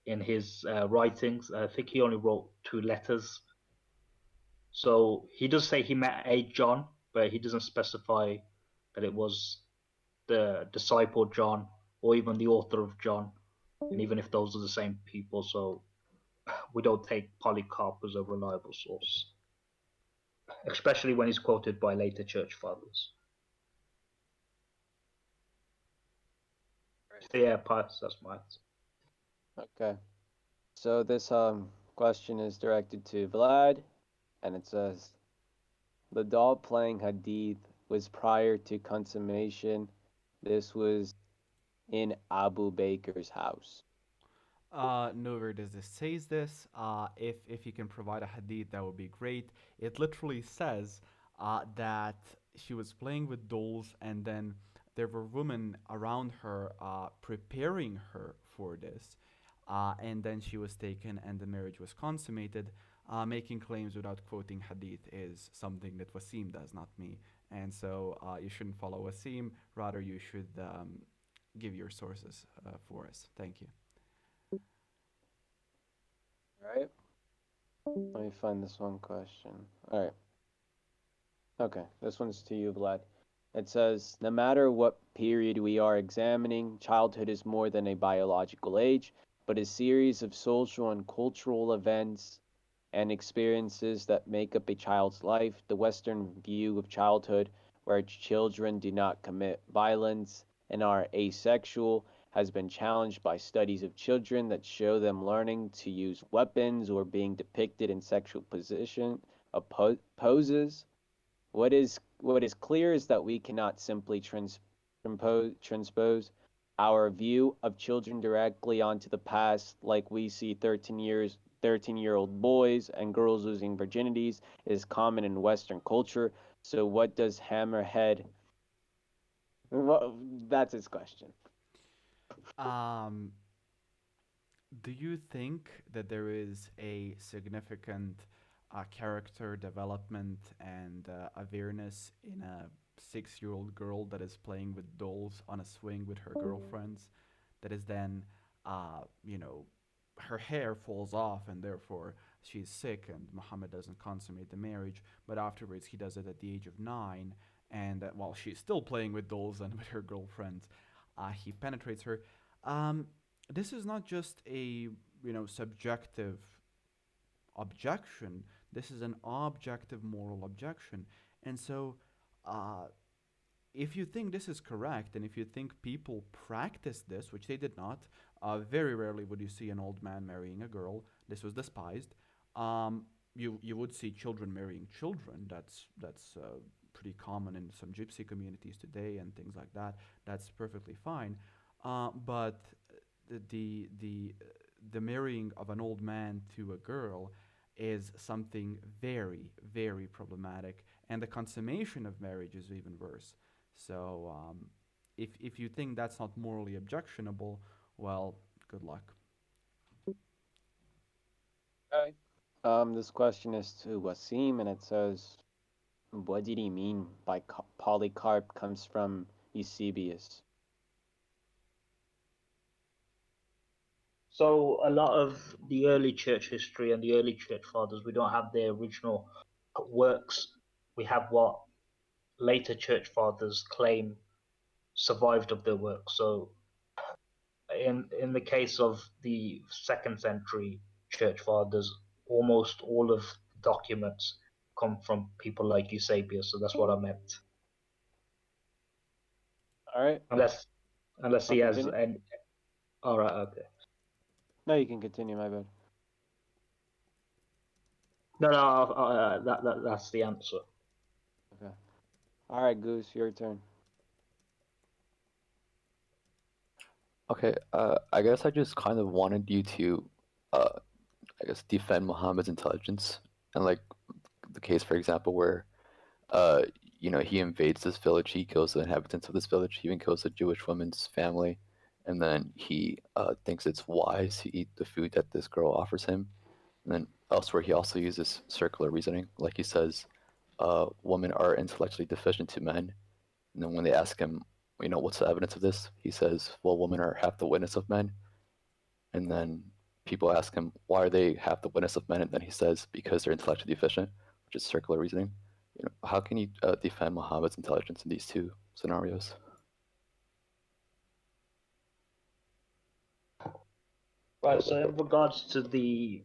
in his writings. I think he only wrote 2 letters. So he does say he met a John, but he doesn't specify that it was the disciple John or even the author of John, and even if those are the same people. So we don't take Polycarp as a reliable source, especially when he's quoted by later church fathers. So yeah, that's my answer. Okay. So this question is directed to Vlad, and it says, the doll playing Hadith was prior to consummation. This was in Abu Baker's house. Nowhere does this says this. If you can provide a hadith, that would be great. It literally says that she was playing with dolls, and then there were women around her preparing her for this, and then she was taken, and the marriage was consummated. Making claims without quoting hadith is something that Wasim does, not me, and so you shouldn't follow Wasim. Rather, you should give your sources for us. Thank you. All right. Let me find this one question. All right. Okay, this one's to you, Vlad. It says, no matter what period we are examining, childhood is more than a biological age, but a series of social and cultural events and experiences that make up a child's life. The Western view of childhood, where children do not commit violence and are asexual, has been challenged by studies of children that show them learning to use weapons or being depicted in sexual poses. What is clear is that we cannot simply transpose our view of children directly onto the past, like we see 13-year-old boys and girls losing virginities is common in Western culture. So what does Hammerhead? Well, that's his question. Um, do you think that there is a significant character development and awareness in a 6-year-old girl that is playing with dolls on a swing with her girlfriends? That is then, you know, her hair falls off and therefore she's sick and Muhammad doesn't consummate the marriage, but afterwards he does it at the age of 9 and while she's still playing with dolls and with her girlfriends, he penetrates her. Um, this is not just a subjective objection. This is an objective moral objection, and so uh, if you think this is correct, and if you think people practice this, which they did not, very rarely would you see an old man marrying a girl. This was despised. You would see children marrying children. That's pretty common in some gypsy communities today and things like that. That's perfectly fine. But the the the marrying of an old man to a girl is something very very problematic, and the consummation of marriage is even worse. So if you think that's not morally objectionable, well, good luck. Okay. This question is to Wasim, and it says, "What did he mean by Polycarp comes from Eusebius?" So a lot of the early church history and the early church fathers, we don't have their original works. We have what later church fathers claim survived of their work. So in the case of the second century church fathers, almost all of the documents come from people like Eusebius. So that's what I meant. All right. Unless I'll he has continue. any. All right. Okay. No, you can continue. My bad. No, that's the answer. Okay. All right, Goose, your turn. Okay, I guess I just kind of wanted you to, I guess, defend Muhammad's intelligence, and like the case, for example, where, uh, he invades this village, he kills the inhabitants of this village, he even kills a Jewish woman's family, and then he thinks it's wise to eat the food that this girl offers him. And then elsewhere, he also uses circular reasoning, like he says, women are intellectually deficient to men. And then when they ask him, what's the evidence of this? He says, well, women are half the witness of men. And then people ask him, why are they half the witness of men? And then he says, because they're intellectually deficient, which is circular reasoning. How can you defend Muhammad's intelligence in these two scenarios? Right. So in regards to the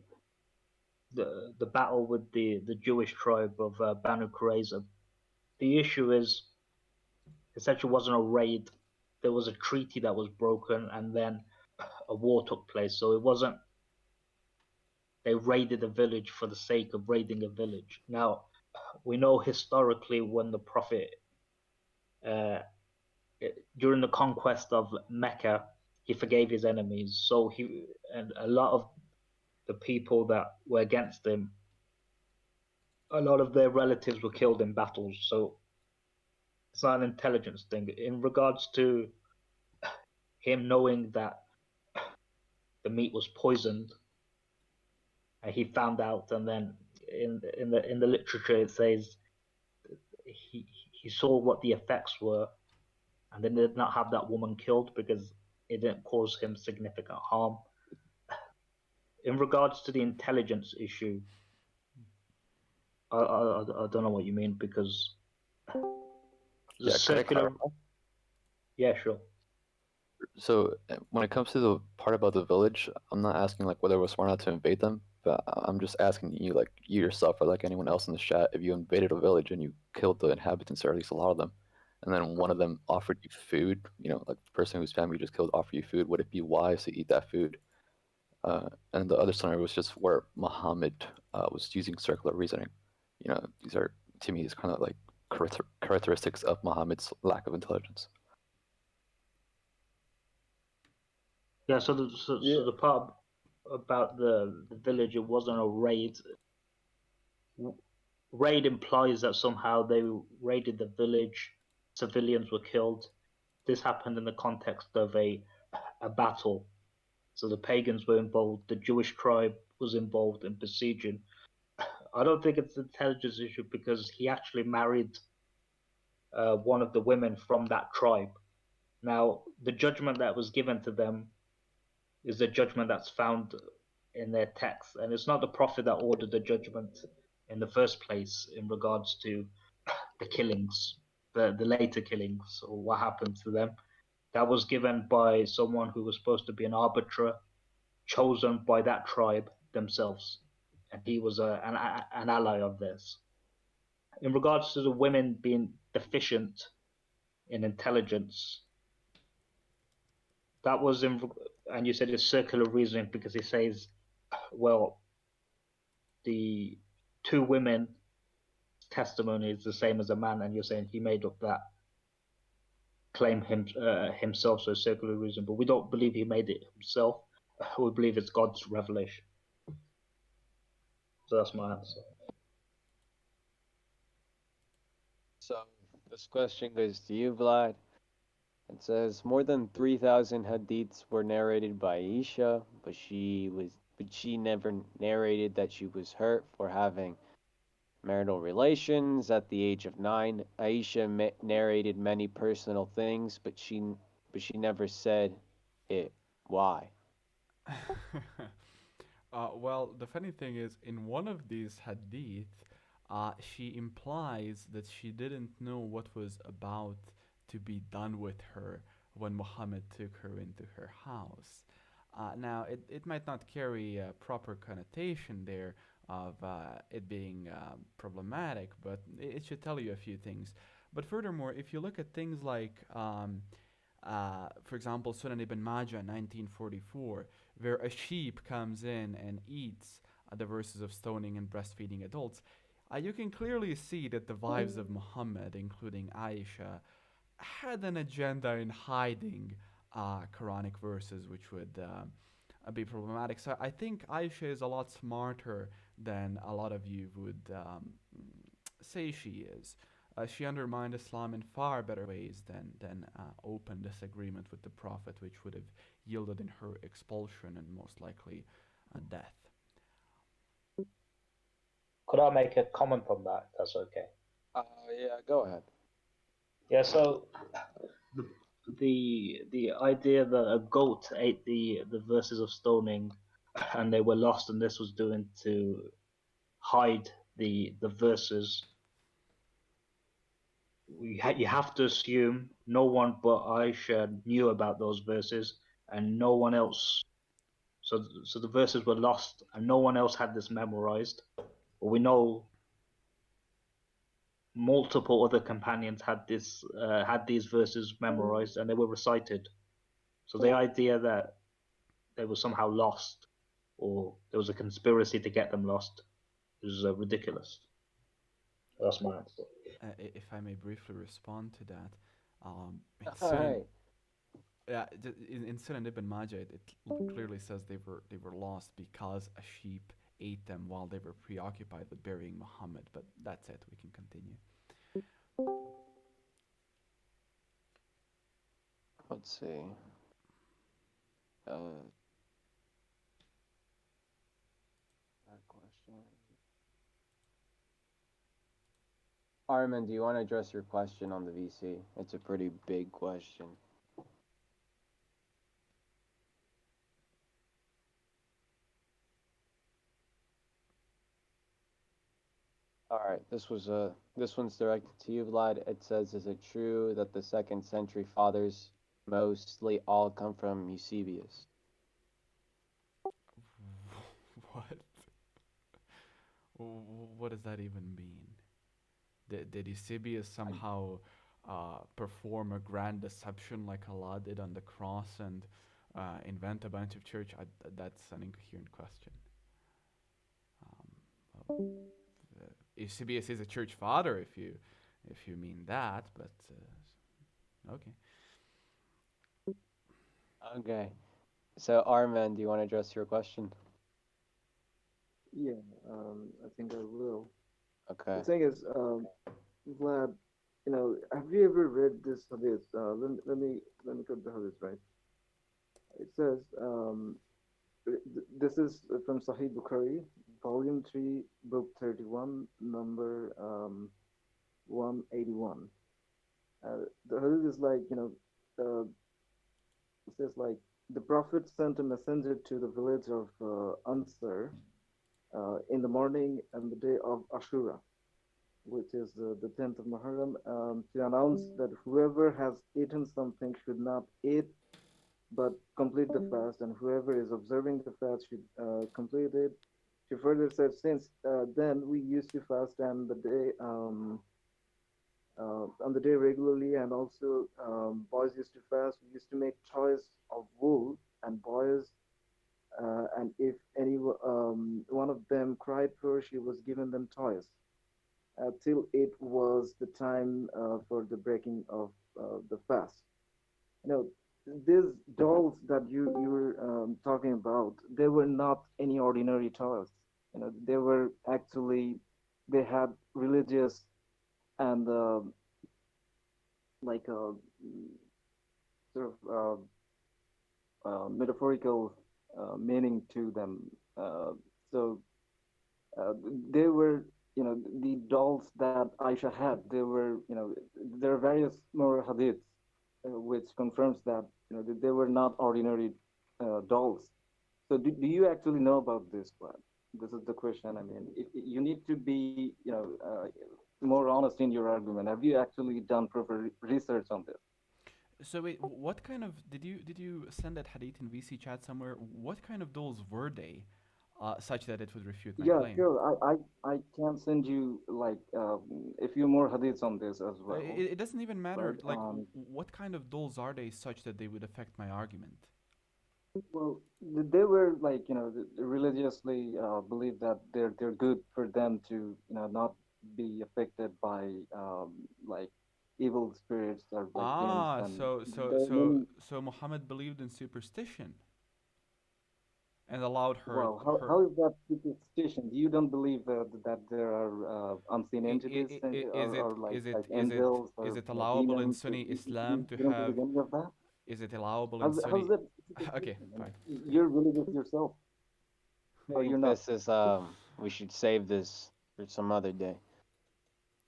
battle with the Jewish tribe of Banu Qurayza, the issue is essentially wasn't a raid. There was a treaty that was broken, and then a war took place. So it wasn't they raided a village for the sake of raiding a village. Now we know historically when the Prophet uh, during the conquest of Mecca, he forgave his enemies. So he and a lot of the people that were against him, a lot of their relatives were killed in battles. So it's not an intelligence thing. In regards to him knowing that the meat was poisoned, he found out, and then in the literature it says he saw what the effects were, and then did not have that woman killed because it didn't cause him significant harm. In regards to the intelligence issue, I don't know what you mean because the Yeah, could I circular. clarify? Yeah, sure. So when it comes to the part about the village, I'm not asking like whether it was smart not to invade them, but I'm just asking you, like you yourself or like anyone else in the chat, if you invaded a village and you killed the inhabitants or at least a lot of them, and then one of them offered you food, like the person whose family you just killed offered you food, would it be wise to eat that food? And the other scenario was just where Muhammad was using circular reasoning. These are to me is kind of like characteristics of Muhammad's lack of intelligence. Yeah, so Yeah. the part about the village, it wasn't a raid. Raid implies that somehow they raided the village, civilians were killed. This happened in the context of a battle. So the pagans were involved, the Jewish tribe was involved in besieging. I don't think it's an intelligence issue because he actually married one of the women from that tribe. Now, the judgment that was given to them is the judgment that's found in their text, and it's not the prophet that ordered the judgment in the first place in regards to the killings, the later killings, or what happened to them. That was given by someone who was supposed to be an arbiter, chosen by that tribe themselves, and he was an ally of theirs. In regards to the women being deficient in intelligence, that was in, and you said it's circular reasoning because he says, well, the two women testimony is the same as a man, and you're saying he made up that claim himself, so circular reason. But we don't believe he made it himself. We believe it's God's revelation. So that's my answer. So this question goes to you, Vlad. It says more than 3,000 hadiths were narrated by Aisha, but she never narrated that she was hurt for having marital relations at the age of 9. Aisha narrated many personal things, but she never said it. Why? Well, the funny thing is, in one of these hadith, she implies that she didn't know what was about to be done with her when Muhammad took her into her house. Now, it might not carry a proper connotation there of it being problematic, but it should tell you a few things. But furthermore, if you look at things like, for example, Sunan ibn Majah, 1944, where a sheep comes in and eats the verses of stoning and breastfeeding adults, you can clearly see that the wives of Muhammad, including Aisha, had an agenda in hiding Quranic verses which would be problematic. So I think Aisha is a lot smarter than a lot of you would say she is. She undermined Islam in far better ways than open disagreement with the Prophet, which would have yielded in her expulsion and most likely death. Could I make a comment on that? If that's okay. Yeah, go ahead. Yeah. So the idea that a goat ate the verses of stoning, and they were lost, and this was doing to hide the verses. You have to assume no one but Aisha knew about those verses, and no one else. So the verses were lost, and no one else had this memorized. But we know multiple other companions had these verses memorized, and they were recited. So the idea that they were somehow lost, or there was a conspiracy to get them lost, is ridiculous. That's my answer. If I may briefly respond to that, in All Sunan, right. yeah, in Sunan ibn Majah, it clearly says they were lost because a sheep ate them while they were preoccupied with burying Muhammad. But that's it. We can continue. Let's see. Uh, that question. Armin, do you want to address your question on the VC? It's a pretty big question. All right, this one's directed to you, Vlad. It says, "Is it true that the second century fathers mostly all come from Eusebius?" What? What does that even mean? Did Eusebius somehow perform a grand deception like Allah did on the cross and invent a bunch of church? That's an incoherent question. Eusebius is a church father, if you mean that, but okay. Okay. So, Arman, do you want to address your question? Yeah, I think I will. The Okay. thing is, Vlad, have you ever read this hadith? Let me quote the hadith, right? It says, this is from Sahih Bukhari, Volume 3, Book 31, number 181. The hadith is like, it says like, the Prophet sent a messenger to the village of Ansar in the morning and the day of Ashura, which is the 10th of Muharram, to announce that whoever has eaten something should not eat but complete the fast, and whoever is observing the fast should complete it. She further said, since then we used to fast on the day regularly, and also boys used to fast. We used to make toys of wool, and boys, and if any one of them cried for, she was given them toys till it was the time for the breaking of the fast. You know, these dolls that you were talking about, they were not any ordinary toys. They were actually, they had religious and like a sort of metaphorical meaning to them. So uh, they were, the dolls that Aisha had. They were, there are various more hadiths which confirms that they were not ordinary dolls. So do you actually know about this one? This is the question. I mean, if you need to be, more honest in your argument. Have you actually done proper research on this? So wait, what kind of did you send that hadith in VC chat somewhere? What kind of dolls were they, such that it would refute my Yeah, claim? sure. I can send you like a few more hadiths on this as well, It doesn't even matter. right? Like, what kind of dolls are they such that they would affect my argument? Well, they were like, religiously believe that they're good for them to, not be affected by like evil spirits or like jinns, Ah, and so so there are so many. so Muhammad believed in superstition and allowed her Wow, how is that superstition? You don't believe that there are unseen entities, or like angels is or it allowable in demons? Sunni Islam to You don't have? believe any of that? Is it allowable in How's Sunni? that Okay, superstition? fine. You're religious yourself, I or you're think not? this is we should save this for some other day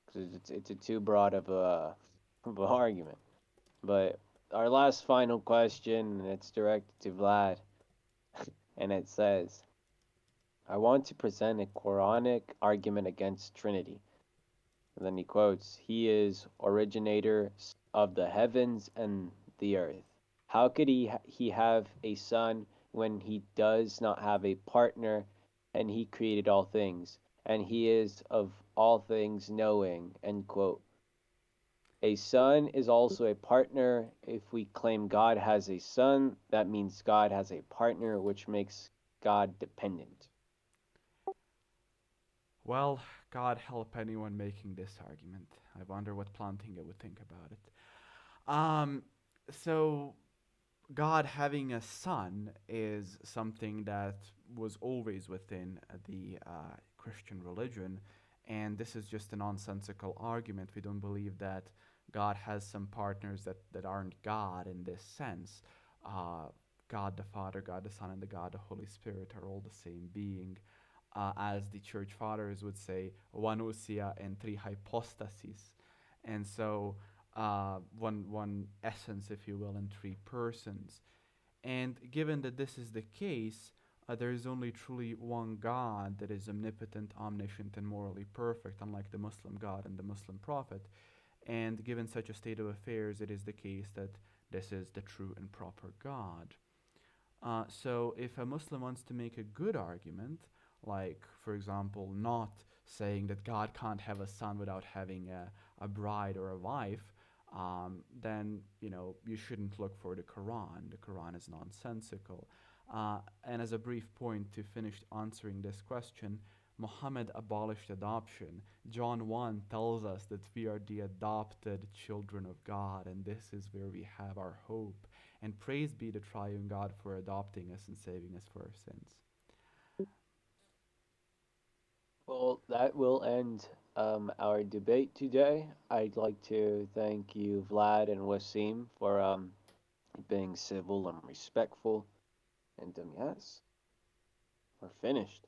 because it's a too broad of a argument. But our last final question, and it's directed to Vlad, and it says, "I want to present a Quranic argument against Trinity." And then he quotes, "He is originator of the heavens and the earth. How could he have a son when he does not have a partner, and he created all things, and he is of all things knowing?" End quote. A son is also a partner. If we claim God has a son, that means God has a partner, which makes God dependent. Well, God help anyone making this argument. I wonder what Plantinga would think about it. Um, so God having a son is something that was always within the Christian religion, and this is just a nonsensical argument. We don't believe that God has some partners that aren't God in this sense. Uh, God the Father, God the Son, and the God the Holy Spirit are all the same being. As the church fathers would say, one usia and three hypostases. And so one essence, if you will, in three persons. And given that this is the case, there is only truly one God that is omnipotent, omniscient, and morally perfect, unlike the Muslim God and the Muslim Prophet. And given such a state of affairs, it is the case that this is the true and proper God. So if a Muslim wants to make a good argument, like, for example, not saying that God can't have a son without having a bride or a wife, then you shouldn't look for the Quran. The Quran is nonsensical. And as a brief point to finish answering this question, Muhammad abolished adoption. John 1 tells us that we are the adopted children of God, and this is where we have our hope. And praise be to Triune God for adopting us and saving us for our sins. Well, that will end our debate today. I'd like to thank you, Vlad and Wasim, for being civil and respectful. And yes, we're finished.